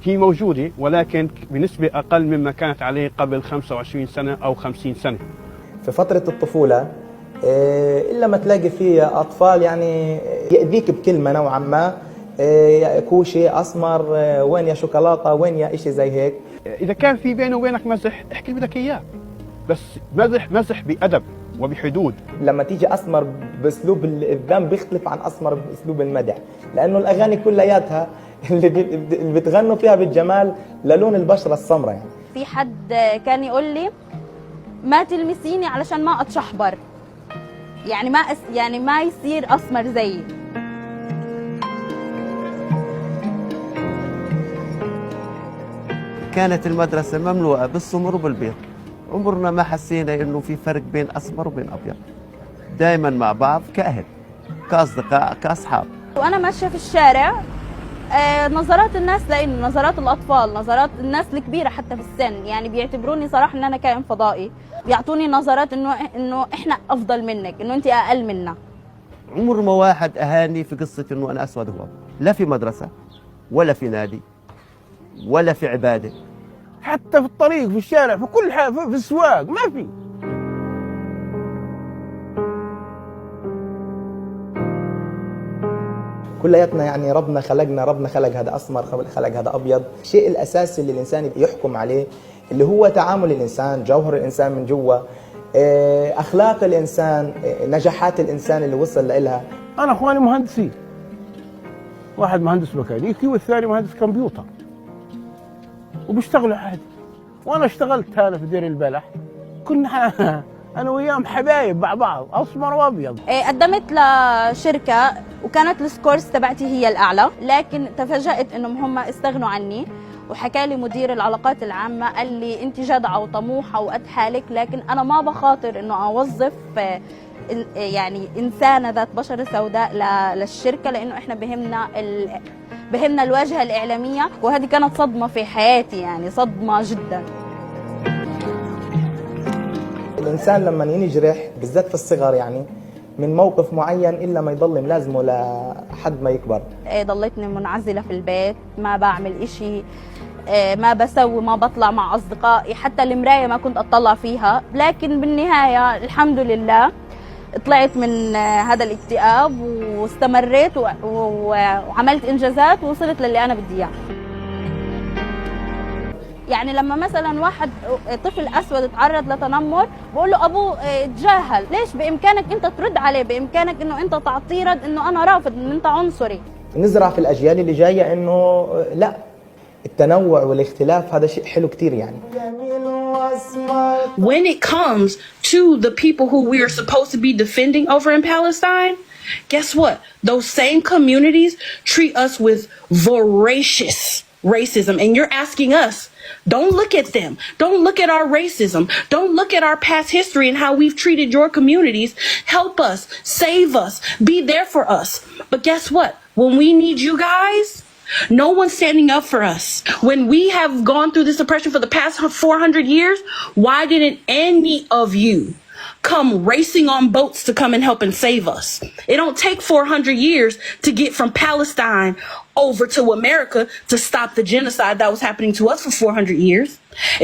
هي موجودة ولكن بنسبة أقل مما كانت عليه قبل 25 سنة أو 50 سنة. في فترة الطفولة إلا ما تلاقي فيه أطفال يعني يأذيك بكلمة نوعا ما كوشي أسمر وين يا شوكولاتة وين يا إشي زي هيك. إذا كان في بينه وبينك مزح احكي اللي بدك إياه بس مزح بأدب وبحدود. لما تيجي أسمر بأسلوب الذم بيختلف عن أسمر بأسلوب المدح لأنه الأغاني كلياتها اللي بتغنوا فيها بالجمال للون البشرة السمراء يعني. في حد كان يقول لي ما تلمسيني علشان ما اتشحبر يعني ما يصير اسمر زيي. كانت المدرسة مملوءة بالسمر وبالبيض، عمرنا ما حسينا انه في فرق بين اسمر وبين ابيض، دائما مع بعض كأهل كأصدقاء كأصحاب. وانا ماشية في الشارع نظرات الناس لإنه نظرات الأطفال، نظرات الناس الكبيرة حتى في السن، يعني بيعتبروني صراحة إن أنا كائن فضائي، بيعطوني نظرات إنه إحنا أفضل منك، إنه أنت أقل منا. عمر ما واحد أهاني في قصة إنه أنا أسود هو، لا في مدرسة ولا في نادي ولا في عبادة، حتى في الطريق، في الشارع، في كل حاجة، في السواق ما في. كلياتنا يعني ربنا خلق هذا أسمر، خلق هذا أبيض. الشيء الأساسي اللي الإنسان يحكم عليه اللي هو تعامل الإنسان، جوهر الإنسان من جوا، أخلاق الإنسان، نجاحات الإنسان اللي وصل لها. أنا أخواني مهندسين، واحد مهندس ميكانيكي والثاني مهندس كمبيوتر، وبيشتغلوا عادي، وأنا اشتغلت هذا في دير البلح، كنا أنا وياهم حبايب مع بعض، أسمر وأبيض. قدمت لشركة وكانت السكورز تبعتي هي الأعلى، لكن تفاجأت إنهم هم استغنوا عني، وحكى لي مدير العلاقات العامة قال لي أنت جدعة وطموحة وقد حالك، لكن أنا ما بخاطر إنه أوظف يعني إنسانة ذات بشرة سوداء للشركة، لأنه إحنا بهمنا الواجهة الإعلامية، وهذه كانت صدمة في حياتي، يعني صدمة جدا. الإنسان لما ينجرح بالذات في الصغر يعني من موقف معين إلا ما يضل ملازمه لحد ما يكبر. ضليتني منعزلة في البيت، ما بعمل إشي، ما بسوي، ما بطلع مع أصدقائي، حتى المراية ما كنت أطلع فيها، لكن بالنهاية الحمد لله طلعت من هذا الاكتئاب واستمريت وعملت إنجازات ووصلت للي أنا بدي إياه. يعني لما مثلا واحد طفل اسود تعرض لتنمر بقول له ابوه تجاهل، ليش؟ بامكانك انت ترد عليه، بامكانك انه انت تعطيه رد انه انا رافض، ان انت عنصري. نزرع في الاجيال اللي جايه انه لا، التنوع والاختلاف هذا شيء حلو كتير يعني. When it comes to the people who we are supposed to be defending over in Palestine, guess what? Those same communities treat us with voracious racism, and you're asking us, don't look at them. Don't look at our racism. Don't look at our past history and how we've treated your communities. Help us, save us, be there for us. But guess what? When we need you guys, no one's standing up for us. When we have gone through this oppression for the past 400 years, why didn't any of you come racing on boats to come and help and save us? It don't take 400 years to get from Palestine over to America to stop the genocide that was happening to us for 400 years.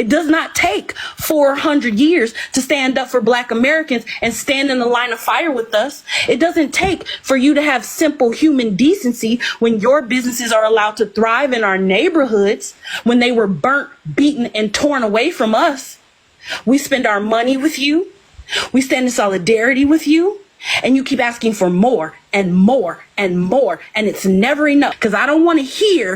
It does not take 400 years to stand up for Black Americans and stand in the line of fire with us. It doesn't take for you to have simple human decency when your businesses are allowed to thrive in our neighborhoods, when they were burnt, beaten, and torn away from us. We spend our money with you. We stand in solidarity with you, and you keep asking for more and more and more, and it's never enough. Because I don't want to hear,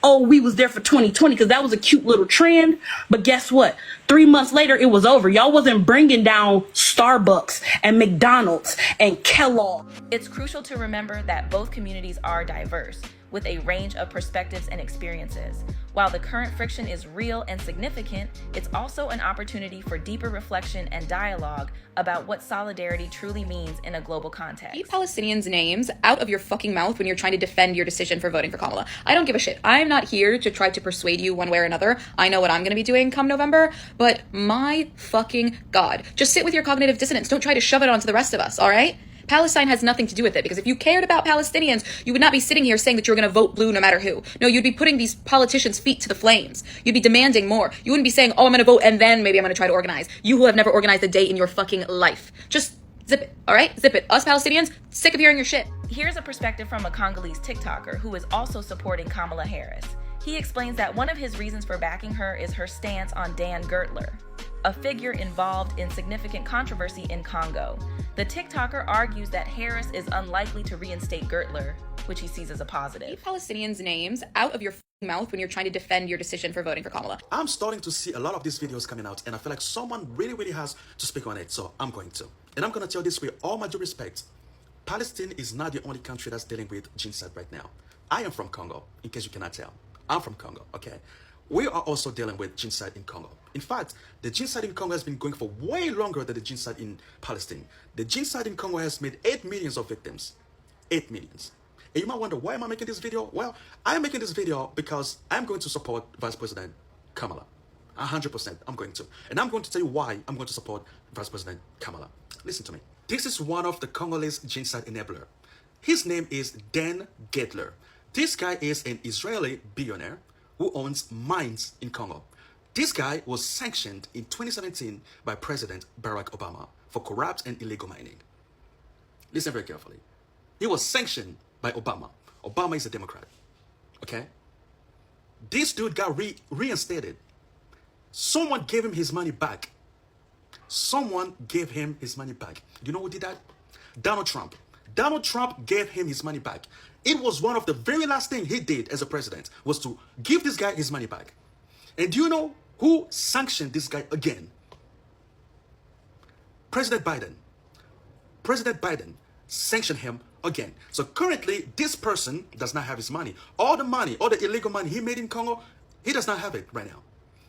oh, we was there for 2020 because that was a cute little trend. But guess what? 3 months later, it was over. Y'all wasn't bringing down Starbucks and McDonald's and Kellogg. It's crucial to remember that both communities are diverse, with a range of perspectives and experiences. While the current friction is real and significant, it's also an opportunity for deeper reflection and dialogue about what solidarity truly means in a global context. Keep Palestinians' names out of your fucking mouth when you're trying to defend your decision for voting for Kamala. I don't give a shit. I'm not here to try to persuade you one way or another. I know what I'm going to be doing come November, but my fucking God, just sit with your cognitive dissonance. Don't try to shove it onto the rest of us, all right? Palestine has nothing to do with it, because if you cared about Palestinians, you would not be sitting here saying that you're going to vote blue no matter who. No, you'd be putting these politicians' feet to the flames. You'd be demanding more. You wouldn't be saying, oh, I'm going to vote and then maybe I'm going to try to organize. You who have never organized a day in your fucking life. Just zip it, all right? Zip it. Us Palestinians, sick of hearing your shit. Here's a perspective from a Congolese TikToker who is also supporting Kamala Harris. He explains that one of his reasons for backing her is her stance on Dan Gertler, a figure involved in significant controversy in Congo. The TikToker argues that Harris is unlikely to reinstate Gertler, which he sees as a positive. Keep Palestinians' names out of your mouth when you're trying to defend your decision for voting for Kamala. I'm starting to see a lot of these videos coming out, and I feel like someone really has to speak on it, so I'm going to. And I'm going to tell this with all my due respect. Palestine is not the only country that's dealing with genocide right now. I am from Congo, in case you cannot tell. I'm from Congo, okay? We are also dealing with genocide in Congo. In fact, the genocide in Congo has been going for way longer than the genocide in Palestine. The genocide in Congo has made 8 million of victims. 8 million. And you might wonder, why am I making this video? Well, I'm making this video because I'm going to support Vice President Kamala. 100% I'm going to. And I'm going to tell you why I'm going to support Vice President Kamala. Listen to me. This is one of the Congolese genocide enabler. His name is Dan Gedler. This guy is an Israeli billionaire who owns mines in Congo. This guy was sanctioned in 2017 by President Barack Obama for corrupt and illegal mining. Listen very carefully. He was sanctioned by Obama. Obama is a Democrat. Okay? This dude got reinstated. Someone gave him his money back. Someone gave him his money back. You know who did that? Donald Trump. Donald Trump gave him his money back. It was one of the very last things he did as a president, was to give this guy his money back. And do you know who sanctioned this guy again? President Biden. President Biden sanctioned him again. So currently, this person does not have his money. All the money, all the illegal money he made in Congo, he does not have it right now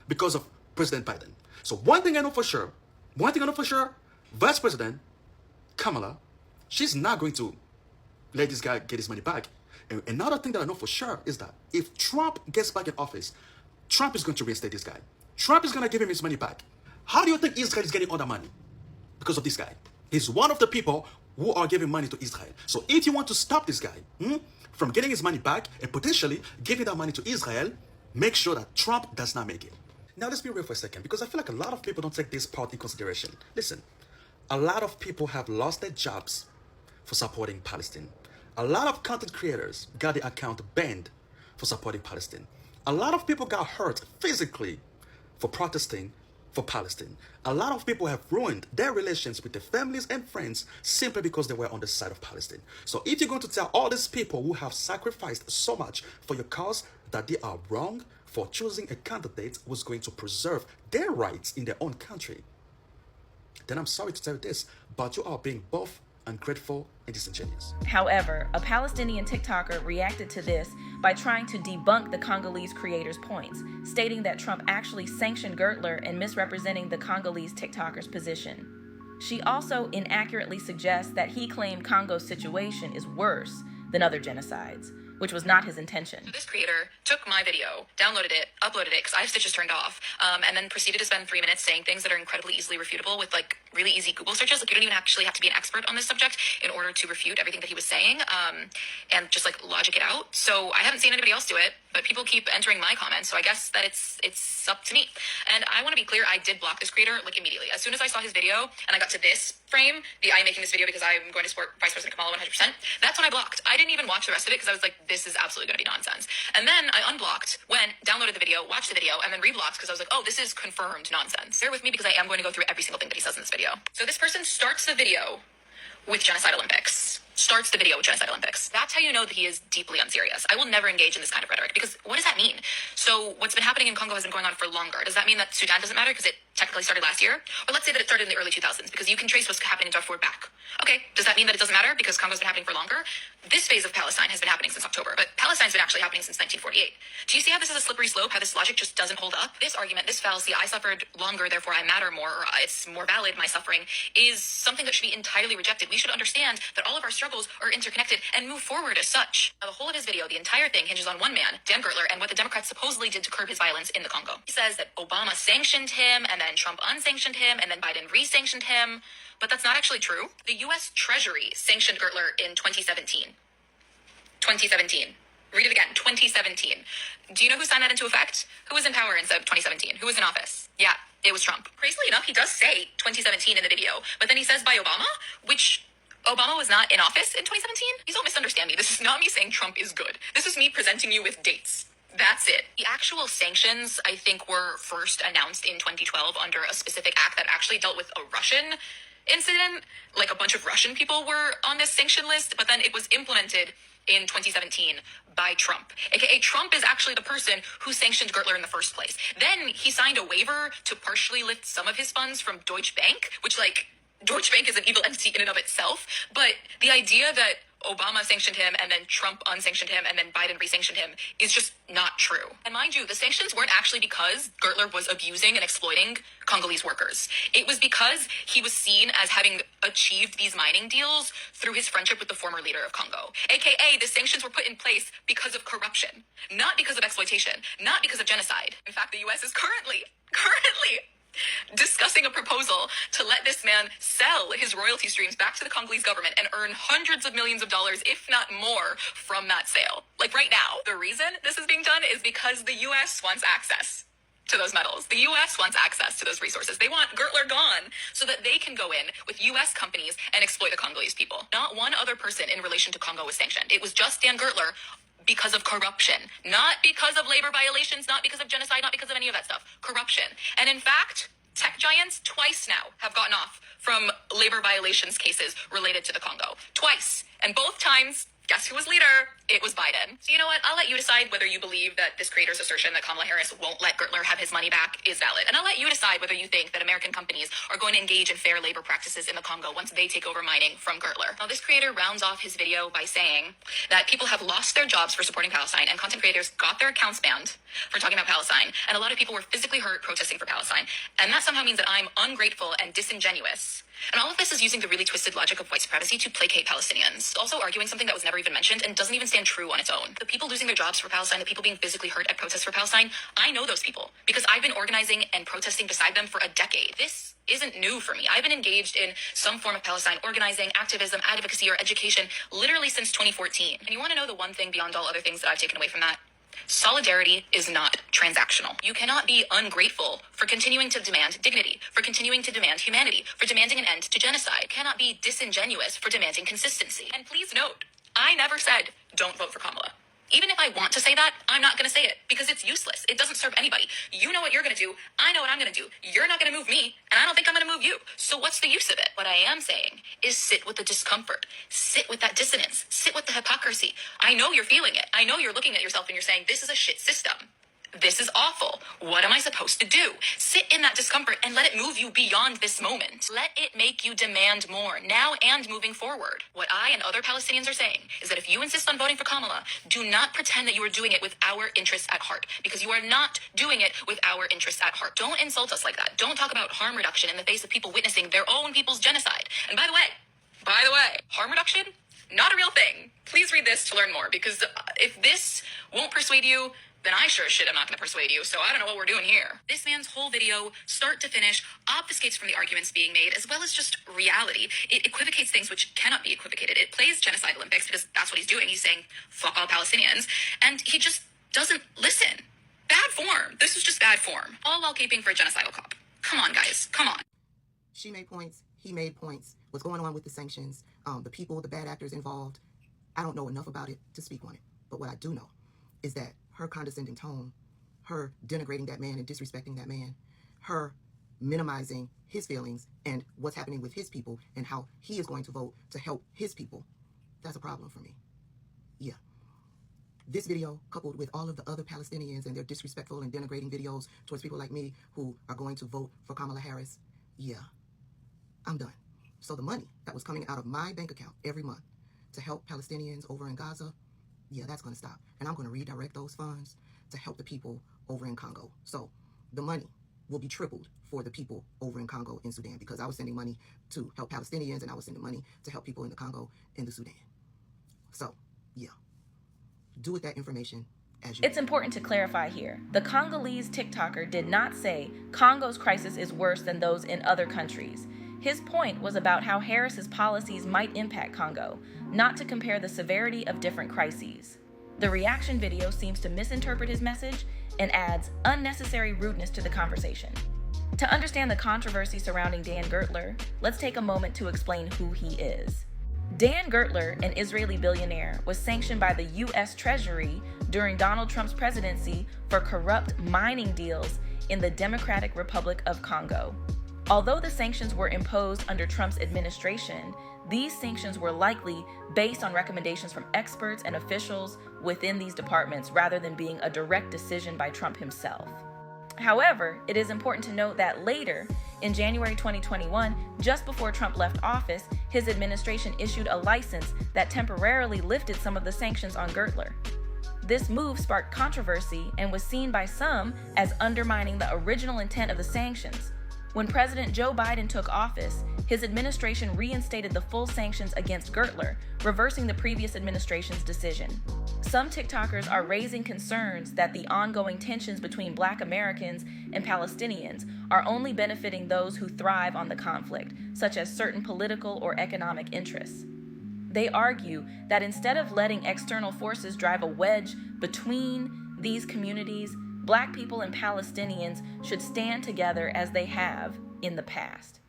because of President Biden. So one thing I know for sure, Vice President Kamala, she's not going to let this guy get his money back. And another thing that I know for sure is that if Trump gets back in office, Trump is going to reinstate this guy. Trump is going to give him his money back. How do you think Israel is getting all the money? Because of this guy. He's one of the people who are giving money to Israel. So if you want to stop this guy from getting his money back and potentially giving that money to Israel, make sure that Trump does not make it. Now let's be real for a second, because I feel like a lot of people don't take this part in consideration. Listen, a lot of people have lost their jobs for supporting Palestine. A lot of content creators got their account banned for supporting Palestine. A lot of people got hurt physically for protesting for Palestine. A lot of people have ruined their relations with their families and friends simply because they were on the side of Palestine. So if you're going to tell all these people who have sacrificed so much for your cause that they are wrong for choosing a candidate who's going to preserve their rights in their own country, then I'm sorry to tell you this, but you are being both ungrateful and disingenuous. However, a Palestinian TikToker reacted to this by trying to debunk the Congolese creator's points, stating that Trump actually sanctioned Gertler and misrepresenting the Congolese TikToker's position. She also inaccurately suggests that he claimed Congo's situation is worse than other genocides, which was not his intention. So this creator took my video, downloaded it, uploaded it, because I have stitches turned off, and then proceeded to spend 3 minutes saying things that are incredibly easily refutable with like really easy Google searches. Like you don't even actually have to be an expert on this subject in order to refute everything that he was saying, and just like logic it out. So I haven't seen anybody else do it, but people keep entering my comments, so I guess that it's up to me. And I want to be clear, I did block this creator like immediately. As soon as I saw his video and I got to this frame, I am making this video because I'm going to support Vice President Kamala 100%, that's when I blocked. I didn't even watch the rest of it because I was like, this is absolutely going to be nonsense. And then I unblocked, went, downloaded the video, watched the video, and then reblocked because I was like, oh, this is confirmed nonsense. Bear with me because I am going to go through every single thing that he says in this video. So this person starts the video with Genocide Olympics. That's how you know that he is deeply unserious. I will never engage in this kind of rhetoric because what does that mean? So what's been happening in Congo has been going on for longer. Does that mean that Sudan doesn't matter because it technically started last year? Or let's say that it started in the early 2000s because you can trace what's happening in Darfur back. Okay, does that mean that it doesn't matter because Congo's been happening for longer? This phase of Palestine has been happening since October, but Palestine's been actually happening since 1948. Do you see how this is a slippery slope, how this logic just doesn't hold up? This argument, this fallacy, I suffered longer, therefore I matter more, or it's more valid, my suffering, is something that should be entirely rejected. We should understand that all of our struggles are interconnected and move forward as such. Now, the whole of his video, the entire thing, hinges on one man, Dan Gertler, and what the Democrats supposedly did to curb his violence in the Congo. He says that Obama sanctioned him, and then Trump unsanctioned him, and then Biden re-sanctioned him. But that's not actually true. The U.S. Treasury sanctioned Gertler in 2017. 2017. Read it again. 2017. Do you know who signed that into effect? Who was in power in 2017? Who was in office? Yeah, it was Trump. Crazily enough, he does say 2017 in the video, but then he says by Obama, which Obama was not in office in 2017? Please don't misunderstand me. This is not me saying Trump is good. This is me presenting you with dates. That's it. The actual sanctions, I think, were first announced in 2012 under a specific act that actually dealt with a Russian incident. Like a bunch of Russian people were on this sanction list, but then it was implemented in 2017 by Trump. AKA Trump is actually the person who sanctioned Gertler in the first place. Then he signed a waiver to partially lift some of his funds from Deutsche Bank, which like Deutsche Bank is an evil entity in and of itself. But the idea that Obama sanctioned him and then Trump unsanctioned him and then Biden resanctioned him is just not true. And mind you, the sanctions weren't actually because Gertler was abusing and exploiting Congolese workers. It was because he was seen as having achieved these mining deals through his friendship with the former leader of Congo. AKA, the sanctions were put in place because of corruption, not because of exploitation, not because of genocide. In fact, the US is currently discussing a proposal to let this man sell his royalty streams back to the Congolese government and earn hundreds of millions of dollars, if not more, from that sale. Like right now, the reason this is being done is because the US wants access to those metals. The US wants access to those resources. They want Gertler gone so that they can go in with US companies and exploit the Congolese people. Not one other person in relation to Congo was sanctioned. It was just Dan Gertler because of corruption, not because of labor violations, not because of genocide, not because of any of that stuff. Corruption. And in fact, tech giants twice now have gotten off from labor violations cases related to the Congo. Twice. And both times, guess who was leader? It was Biden. So you know what? I'll let you decide whether you believe that this creator's assertion that Kamala Harris won't let Gertler have his money back is valid. And I'll let you decide whether you think that American companies are going to engage in fair labor practices in the Congo once they take over mining from Gertler. Now, this creator rounds off his video by saying that people have lost their jobs for supporting Palestine and content creators got their accounts banned for talking about Palestine. And a lot of people were physically hurt protesting for Palestine. And that somehow means that I'm ungrateful and disingenuous. And all of this is using the really twisted logic of white supremacy to placate Palestinians, also arguing something that was never even mentioned and doesn't even stand true on its own. The people losing their jobs for Palestine, the people being physically hurt at protests for Palestine, I know those people because I've been organizing and protesting beside them for a decade. This isn't new for me. I've been engaged in some form of Palestine organizing, activism, advocacy, or education literally since 2014. And you want to know the one thing beyond all other things that I've taken away from that? Solidarity is not transactional. You cannot be ungrateful for continuing to demand dignity, for continuing to demand humanity, for demanding an end to genocide. You cannot be disingenuous for demanding consistency. And please note, I never said, don't vote for Kamala. Even if I want to say that, I'm not going to say it because it's useless. It doesn't serve anybody. You know what you're going to do. I know what I'm going to do. You're not going to move me, and I don't think I'm going to move you. So what's the use of it? What I am saying is sit with the discomfort. Sit with that dissonance. Sit with the hypocrisy. I know you're feeling it. I know you're looking at yourself and you're saying, this is a shit system. This is awful. What am I supposed to do? Sit in that discomfort and let it move you beyond this moment. Let it make you demand more, now and moving forward. What I and other Palestinians are saying is that if you insist on voting for Kamala, do not pretend that you are doing it with our interests at heart, because you are not doing it with our interests at heart. Don't insult us like that. Don't talk about harm reduction in the face of people witnessing their own people's genocide. And by the way, harm reduction, not a real thing. Please read this to learn more, because if this won't persuade you, then I sure as shit am not going to persuade you, so I don't know what we're doing here. This man's whole video, start to finish, obfuscates from the arguments being made, as well as just reality. It equivocates things which cannot be equivocated. It plays genocide Olympics because that's what he's doing. He's saying, fuck all Palestinians, and he just doesn't listen. Bad form. This was just bad form. All while caping for a genocidal cop. Come on, guys. Come on. She made points. He made points. What's going on with the sanctions, the people, the bad actors involved. I don't know enough about it to speak on it, but what I do know is that her condescending tone, her denigrating that man and disrespecting that man, her minimizing his feelings and what's happening with his people and how he is going to vote to help his people, that's a problem for me. Yeah. This video, coupled with all of the other Palestinians and their disrespectful and denigrating videos towards people like me who are going to vote for Kamala Harris, yeah, I'm done. So the money that was coming out of my bank account every month to help Palestinians over in Gaza, yeah, that's going to stop. And I'm going to redirect those funds to help the people over in Congo. So the money will be tripled for the people over in Congo in Sudan, because I was sending money to help Palestinians and I was sending money to help people in the Congo and the Sudan. So, yeah, do with that information as you It's important to clarify here. The Congolese TikToker did not say Congo's crisis is worse than those in other countries. His point was about how Harris's policies might impact Congo, not to compare the severity of different crises. The reaction video seems to misinterpret his message and adds unnecessary rudeness to the conversation. To understand the controversy surrounding Dan Gertler, let's take a moment to explain who he is. Dan Gertler, an Israeli billionaire, was sanctioned by the U.S. Treasury during Donald Trump's presidency for corrupt mining deals in the Democratic Republic of Congo. Although the sanctions were imposed under Trump's administration, these sanctions were likely based on recommendations from experts and officials within these departments rather than being a direct decision by Trump himself. However, it is important to note that later, in January 2021, just before Trump left office, his administration issued a license that temporarily lifted some of the sanctions on Gertler. This move sparked controversy and was seen by some as undermining the original intent of the sanctions. When President Joe Biden took office, his administration reinstated the full sanctions against Gertler, reversing the previous administration's decision. Some TikTokers are raising concerns that the ongoing tensions between Black Americans and Palestinians are only benefiting those who thrive on the conflict, such as certain political or economic interests. They argue that instead of letting external forces drive a wedge between these communities, Black people and Palestinians should stand together as they have in the past.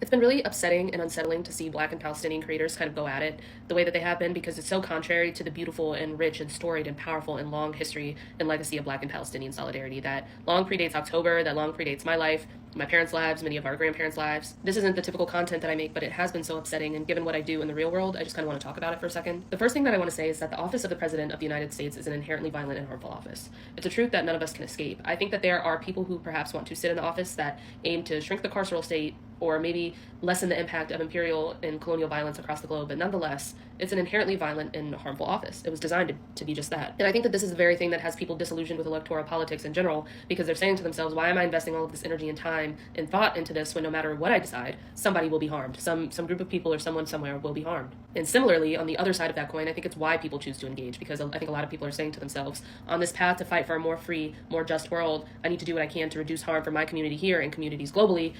It's been really upsetting and unsettling to see Black and Palestinian creators kind of go at it the way that they have been, because it's so contrary to the beautiful and rich and storied and powerful and long history and legacy of Black and Palestinian solidarity that long predates October, that long predates my life, my parents' lives, many of our grandparents' lives. This isn't the typical content that I make, but it has been so upsetting, and given what I do in the real world, I just kind of want to talk about it for a second. The first thing that I want to say is that the office of the President of the United States is an inherently violent and harmful office. It's a truth that none of us can escape. I think that there are people who perhaps want to sit in the office that aim to shrink the carceral state or maybe lessen the impact of imperial and colonial violence across the globe, but nonetheless, it's an inherently violent and harmful office. It was designed to be just that. And I think that this is the very thing that has people disillusioned with electoral politics in general, because they're saying to themselves, why am I investing all of this energy and time and thought into this when no matter what I decide, somebody will be harmed. Some group of people or someone somewhere will be harmed. And similarly, on the other side of that coin, I think it's why people choose to engage, because I think a lot of people are saying to themselves, on this path to fight for a more free, more just world, I need to do what I can to reduce harm for my community here and communities globally,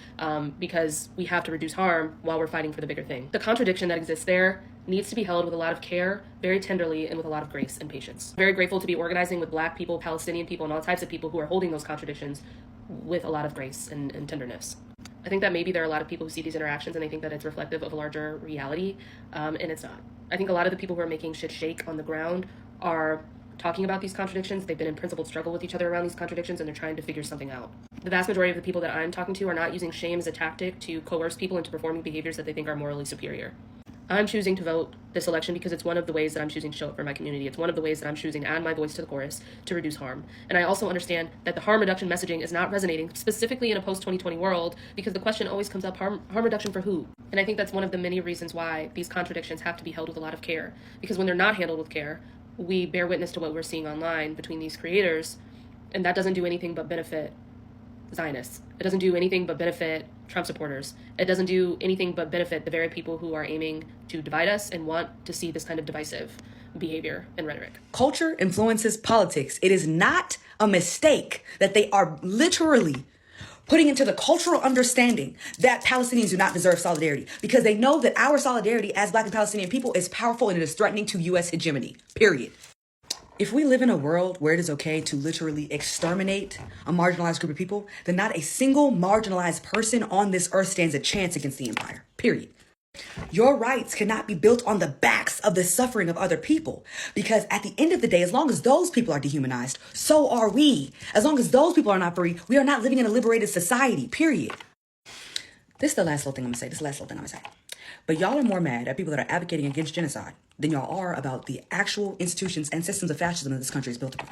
because we have to reduce harm while we're fighting for the bigger thing. The contradiction that exists there needs to be held with a lot of care, very tenderly, and with a lot of grace and patience. Very grateful to be organizing with Black people, Palestinian people, and all types of people who are holding those contradictions with a lot of grace and tenderness. I think that maybe there are a lot of people who see these interactions and they think that it's reflective of a larger reality, and it's not. I think a lot of the people who are making shit shake on the ground are talking about these contradictions. They've been in principled struggle with each other around these contradictions, and they're trying to figure something out. The vast majority of the people that I'm talking to are not using shame as a tactic to coerce people into performing behaviors that they think are morally superior. I'm choosing to vote this election because it's one of the ways that I'm choosing to show up for my community. It's one of the ways that I'm choosing to add my voice to the chorus to reduce harm. And I also understand that the harm reduction messaging is not resonating specifically in a post-2020 world, because the question always comes up, harm reduction for who? And I think that's one of the many reasons why these contradictions have to be held with a lot of care, because when they're not handled with care, we bear witness to what we're seeing online between these creators, and that doesn't do anything but benefit Zionists. It doesn't do anything but benefit Trump supporters. It doesn't do anything but benefit the very people who are aiming to divide us and want to see this kind of divisive behavior and rhetoric. Culture influences politics. It is not a mistake that they are literally putting into the cultural understanding that Palestinians do not deserve solidarity, because they know that our solidarity as Black and Palestinian people is powerful and it is threatening to U.S. hegemony, period. If we live in a world where it is okay to literally exterminate a marginalized group of people, then not a single marginalized person on this earth stands a chance against the empire, period. Your rights cannot be built on the backs of the suffering of other people, because at the end of the day, as long as those people are dehumanized, so are we. As long as those people are not free, we are not living in a liberated society, period. This is the last little thing I'm gonna say. But y'all are more mad at people that are advocating against genocide than y'all are about the actual institutions and systems of fascism that this country is built upon.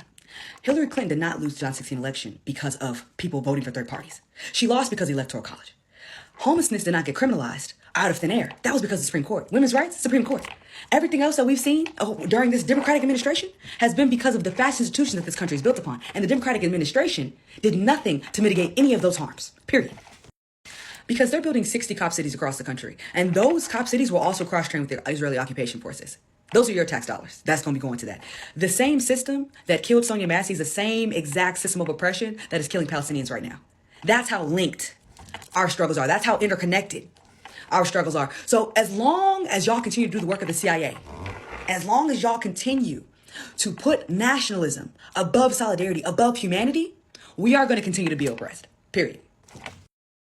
Hillary Clinton did not lose the 2016 election because of people voting for third parties. She lost because of the Electoral College. Homelessness did not get criminalized out of thin air. That was because of the Supreme Court. Women's rights, Supreme Court. Everything else that we've seen during this Democratic administration has been because of the fascist institutions that this country is built upon. And the Democratic administration did nothing to mitigate any of those harms, period. Because they're building 60 cop cities across the country. And those cop cities will also cross-train with the Israeli occupation forces. Those are your tax dollars. That's going to be going to that. The same system that killed Sonia Massey is the same exact system of oppression that is killing Palestinians right now. That's how linked our struggles are. That's how interconnected our struggles are. So as long as y'all continue to do the work of the CIA, as long as y'all continue to put nationalism above solidarity, above humanity, we are going to continue to be oppressed, period.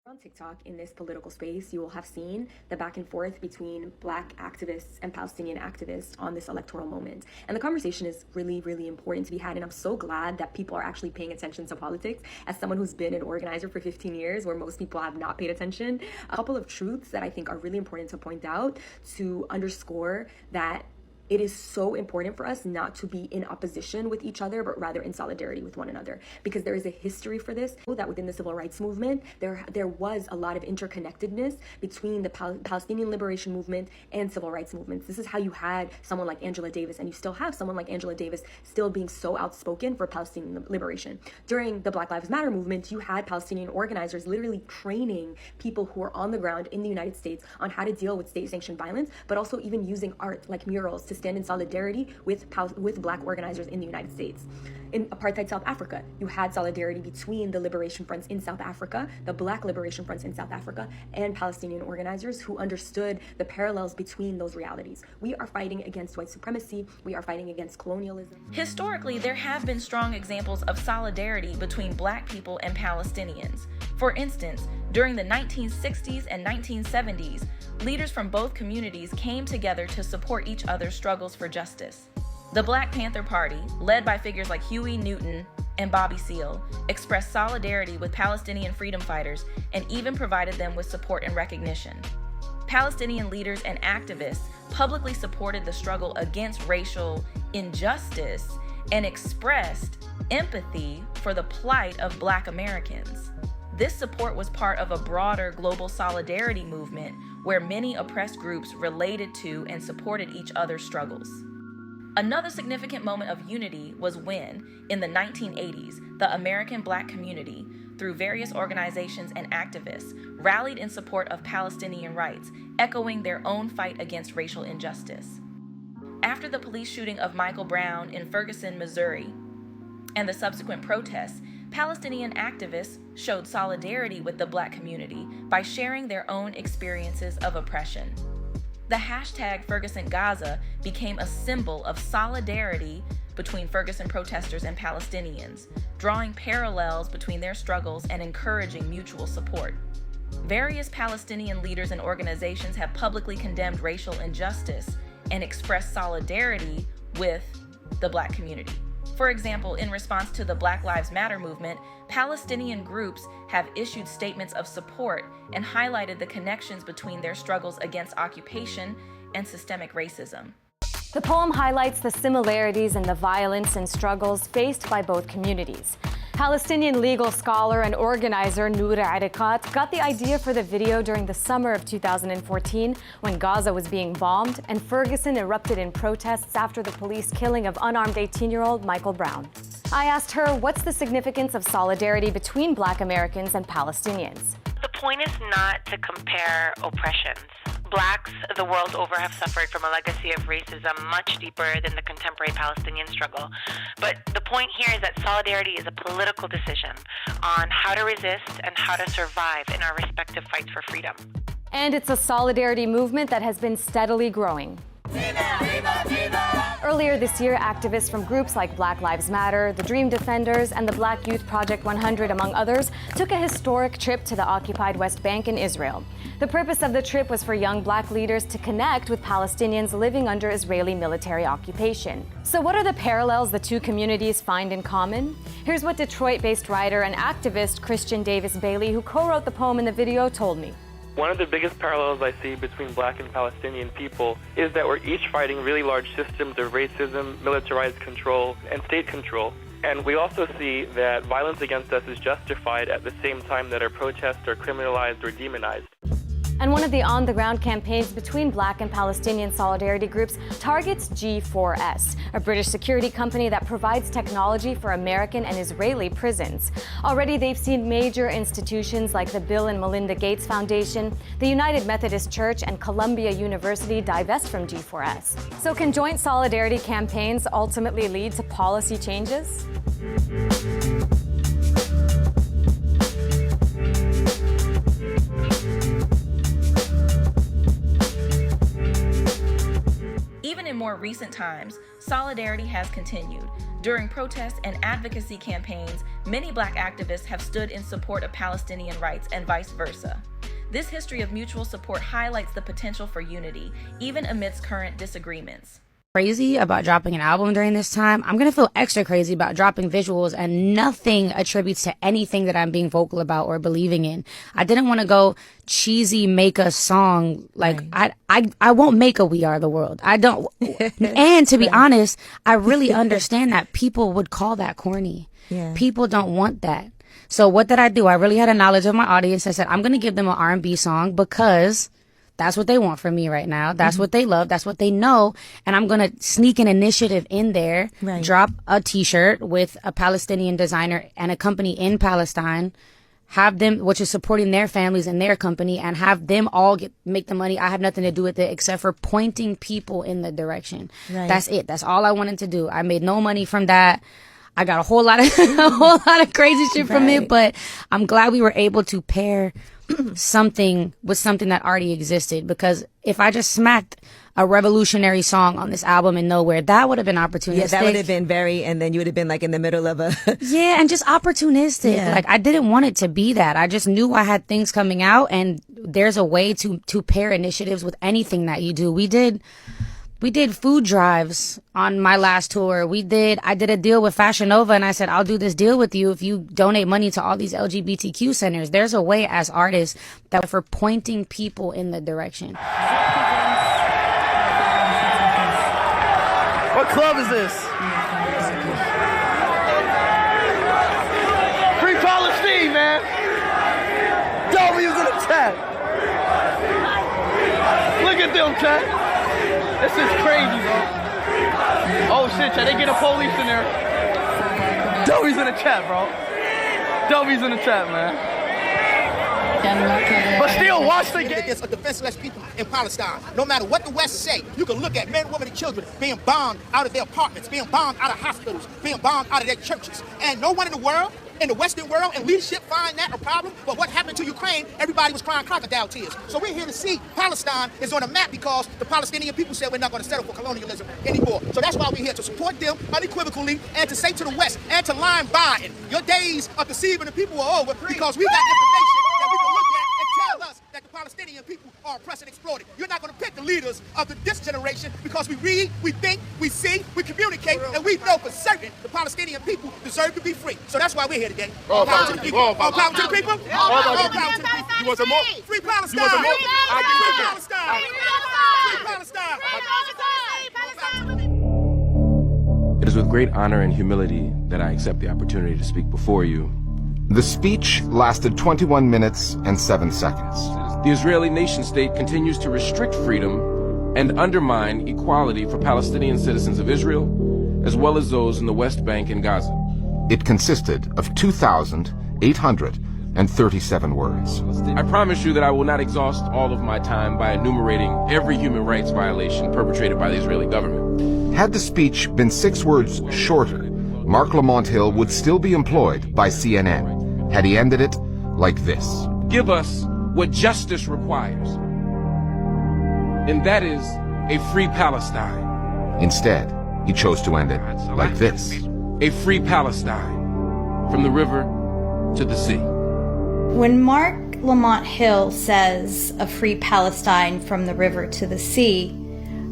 On TikTok, in this political space, you will have seen the back and forth between Black activists and Palestinian activists on this electoral moment. And the conversation is really, really important to be had. And I'm so glad that people are actually paying attention to politics. As someone who's been an organizer for 15 years, where most people have not paid attention, a couple of truths that I think are really important to point out to underscore that It is so important for us not to be in opposition with each other, but rather in solidarity with one another, because there is a history for this, that within the civil rights movement, there was a lot of interconnectedness between the Palestinian liberation movement and civil rights movements. This is how you had someone like Angela Davis, and you still have someone like Angela Davis still being so outspoken for Palestinian liberation. During the Black Lives Matter movement, you had Palestinian organizers literally training people who are on the ground in the United States on how to deal with state-sanctioned violence, but also even using art like murals to stand in solidarity with Black organizers in the United States. In apartheid South Africa, you had solidarity between the liberation fronts in South Africa, the Black liberation fronts in South Africa, and Palestinian organizers who understood the parallels between those realities. We are fighting against white supremacy. We are fighting against colonialism. Historically, there have been strong examples of solidarity between Black people and Palestinians. For instance, during the 1960s and 1970s, leaders from both communities came together to support each other's struggles for justice. The Black Panther Party, led by figures like Huey Newton and Bobby Seale, expressed solidarity with Palestinian freedom fighters and even provided them with support and recognition. Palestinian leaders and activists publicly supported the struggle against racial injustice and expressed empathy for the plight of Black Americans. This support was part of a broader global solidarity movement where many oppressed groups related to and supported each other's struggles. Another significant moment of unity was when, in the 1980s, the American Black community, through various organizations and activists, rallied in support of Palestinian rights, echoing their own fight against racial injustice. After the police shooting of Michael Brown in Ferguson, Missouri, and the subsequent protests, Palestinian activists showed solidarity with the Black community by sharing their own experiences of oppression. The hashtag #FergusonGaza became a symbol of solidarity between Ferguson protesters and Palestinians, drawing parallels between their struggles and encouraging mutual support. Various Palestinian leaders and organizations have publicly condemned racial injustice and expressed solidarity with the Black community. For example, in response to the Black Lives Matter movement, Palestinian groups have issued statements of support and highlighted the connections between their struggles against occupation and systemic racism. The poem highlights the similarities in the violence and struggles faced by both communities. Palestinian legal scholar and organizer Noura Arikat got the idea for the video during the summer of 2014 when Gaza was being bombed and Ferguson erupted in protests after the police killing of unarmed 18-year-old Michael Brown. I asked her, what's the significance of solidarity between Black Americans and Palestinians? The point is not to compare oppressions. Blacks the world over have suffered from a legacy of racism much deeper than the contemporary Palestinian struggle. But the point here is that solidarity is a political decision on how to resist and how to survive in our respective fights for freedom. And it's a solidarity movement that has been steadily growing. Earlier this year, activists from groups like Black Lives Matter, the Dream Defenders, and the Black Youth Project 100, among others, took a historic trip to the occupied West Bank in Israel. The purpose of the trip was for young Black leaders to connect with Palestinians living under Israeli military occupation. So what are the parallels the two communities find in common? Here's what Detroit-based writer and activist Christian Davis Bailey, who co-wrote the poem in the video, told me. One of the biggest parallels I see between Black and Palestinian people is that we're each fighting really large systems of racism, militarized control, and state control. And we also see that violence against us is justified at the same time that our protests are criminalized or demonized. And one of the on-the-ground campaigns between Black and Palestinian solidarity groups targets G4S, a British security company that provides technology for American and Israeli prisons. Already, they've seen major institutions like the Bill and Melinda Gates Foundation, the United Methodist Church, and Columbia University divest from G4S. So can joint solidarity campaigns ultimately lead to policy changes? Even in more recent times, solidarity has continued. During protests and advocacy campaigns, many Black activists have stood in support of Palestinian rights and vice versa. This history of mutual support highlights the potential for unity, even amidst current disagreements. crazy about dropping an album during this time, I'm going to feel extra crazy about dropping visuals, and nothing attributes to anything that I'm being vocal about or believing in. I didn't want to go cheesy, make a song. Like, I won't make a We Are the World. I don't. And to be honest, I really understand that people would call that corny. Yeah. People don't want that. So what did I do? I really had a knowledge of my audience. I said, I'm going to give them an R&B song because that's what they want from me right now. That's what they love. That's what they know. And I'm going to sneak an initiative in there, drop a t-shirt with a Palestinian designer and a company in Palestine, have them, which is supporting their families and their company, and have them all make the money. I have nothing to do with it except for pointing people in the direction. Right. That's it. That's all I wanted to do. I made no money from that. I got a whole lot of crazy shit from it, but I'm glad we were able to pair something with something that already existed, because if I just smacked a revolutionary song on this album in nowhere, that would have been opportunistic. Yeah, that would have been and then you would have been like in the middle of a... Yeah, and just opportunistic. Yeah. Like, I didn't want it to be that. I just knew I had things coming out, and there's a way to pair initiatives with anything that you do. We did food drives on my last tour. I did a deal with Fashion Nova, and I said, I'll do this deal with you if you donate money to all these LGBTQ centers. There's a way as artists that for pointing people in the direction. What club is this? Free Palestine, man. W's in the chat. Look at them, chat. This is crazy, bro. Oh shit, chat, they get a police in there. W's in the chat, bro. W's in the chat, man. But still, watch the game. There's a defenseless people in Palestine. No matter what the West say, you can look at men, women, and children being bombed out of their apartments, being bombed out of hospitals, being bombed out of their churches. And no one in the world, in the Western world, and leadership find that a problem. But what happened to Ukraine, everybody was crying crocodile tears. So we're here to see Palestine is on a map because the Palestinian people said we're not going to settle for colonialism anymore. So that's why we're here to support them unequivocally and to say to the West and to line Biden, your days of deceiving the people are over because we got information that we can look at and tell us that the Palestinian people are oppressed and exploited. You're not going to pick the leaders of this generation because we read, we think, we see, we communicate, and we know for certain the Palestinian people deserve to be free. So that's why we're here today. All power to the people. All power to the people. All power to the people. You want some more? Free Palestine. You want some more? Free Palestine. Free Palestine. Free Palestine. It is with great honor and humility that I accept the opportunity to speak before you. The speech lasted 21 minutes and 7 seconds. The Israeli nation-state continues to restrict freedom and undermine equality for Palestinian citizens of Israel, as well as those in the West Bank and Gaza. It consisted of 2,837 words. I promise you that I will not exhaust all of my time by enumerating every human rights violation perpetrated by the Israeli government. Had the speech been 6 words shorter, Mark Lamont Hill would still be employed by CNN had he ended it like this. Give us what justice requires, and that is a free Palestine. Instead, he chose to end it like this. A free Palestine, from the river to the sea. When Mark Lamont Hill says a free Palestine from the river to the sea,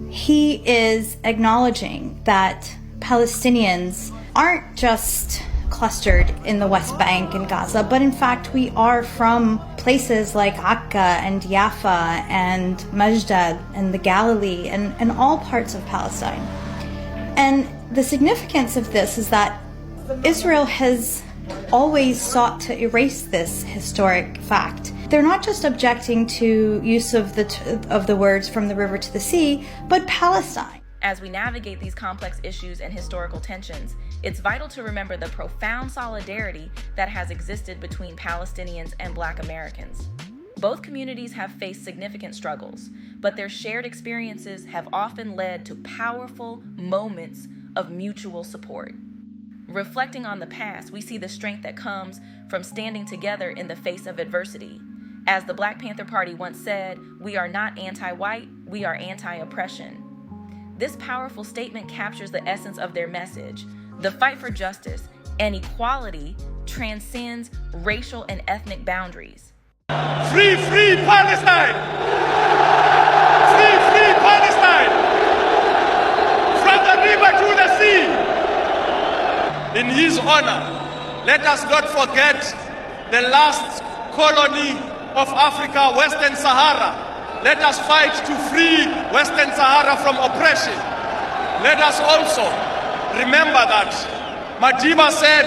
he is acknowledging that Palestinians aren't just clustered in the West Bank and Gaza, but in fact we are from places like Akka and Jaffa and Majdad and the Galilee and all parts of Palestine. And the significance of this is that Israel has always sought to erase this historic fact. They're not just objecting to use of the words from the river to the sea, but Palestine. As we navigate these complex issues and historical tensions, it's vital to remember the profound solidarity that has existed between Palestinians and Black Americans. Both communities have faced significant struggles, but their shared experiences have often led to powerful moments of mutual support. Reflecting on the past, we see the strength that comes from standing together in the face of adversity. As the Black Panther Party once said, "We are not anti-white, we are anti-oppression." This powerful statement captures the essence of their message. The fight for justice and equality transcends racial and ethnic boundaries. Free, free Palestine! Free, free Palestine! river to the sea. In his honor, let us not forget the last colony of Africa, Western Sahara. Let us fight to free Western Sahara from oppression. Let us also remember that Madiba said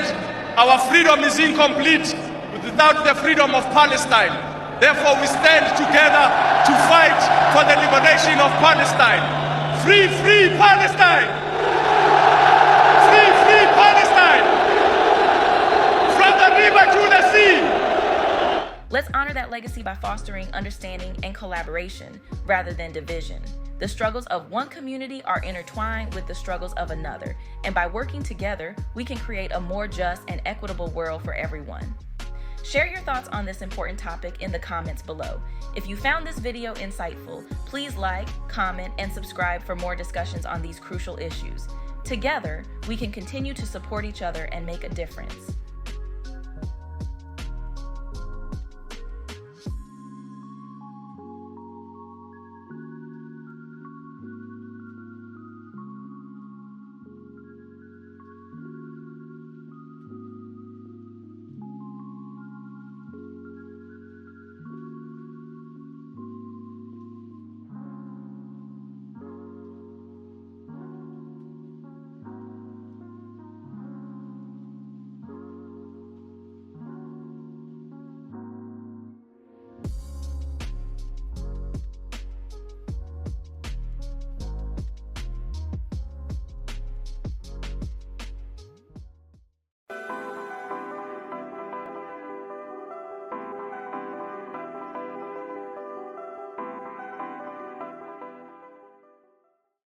our freedom is incomplete without the freedom of Palestine. Therefore, we stand together to fight for the liberation of Palestine. Free, free Palestine! Free, free Palestine! From the river to the sea! Let's honor that legacy by fostering understanding and collaboration rather than division. The struggles of one community are intertwined with the struggles of another, and by working together, we can create a more just and equitable world for everyone. Share your thoughts on this important topic in the comments below. If you found this video insightful, please like, comment, and subscribe for more discussions on these crucial issues. Together, we can continue to support each other and make a difference.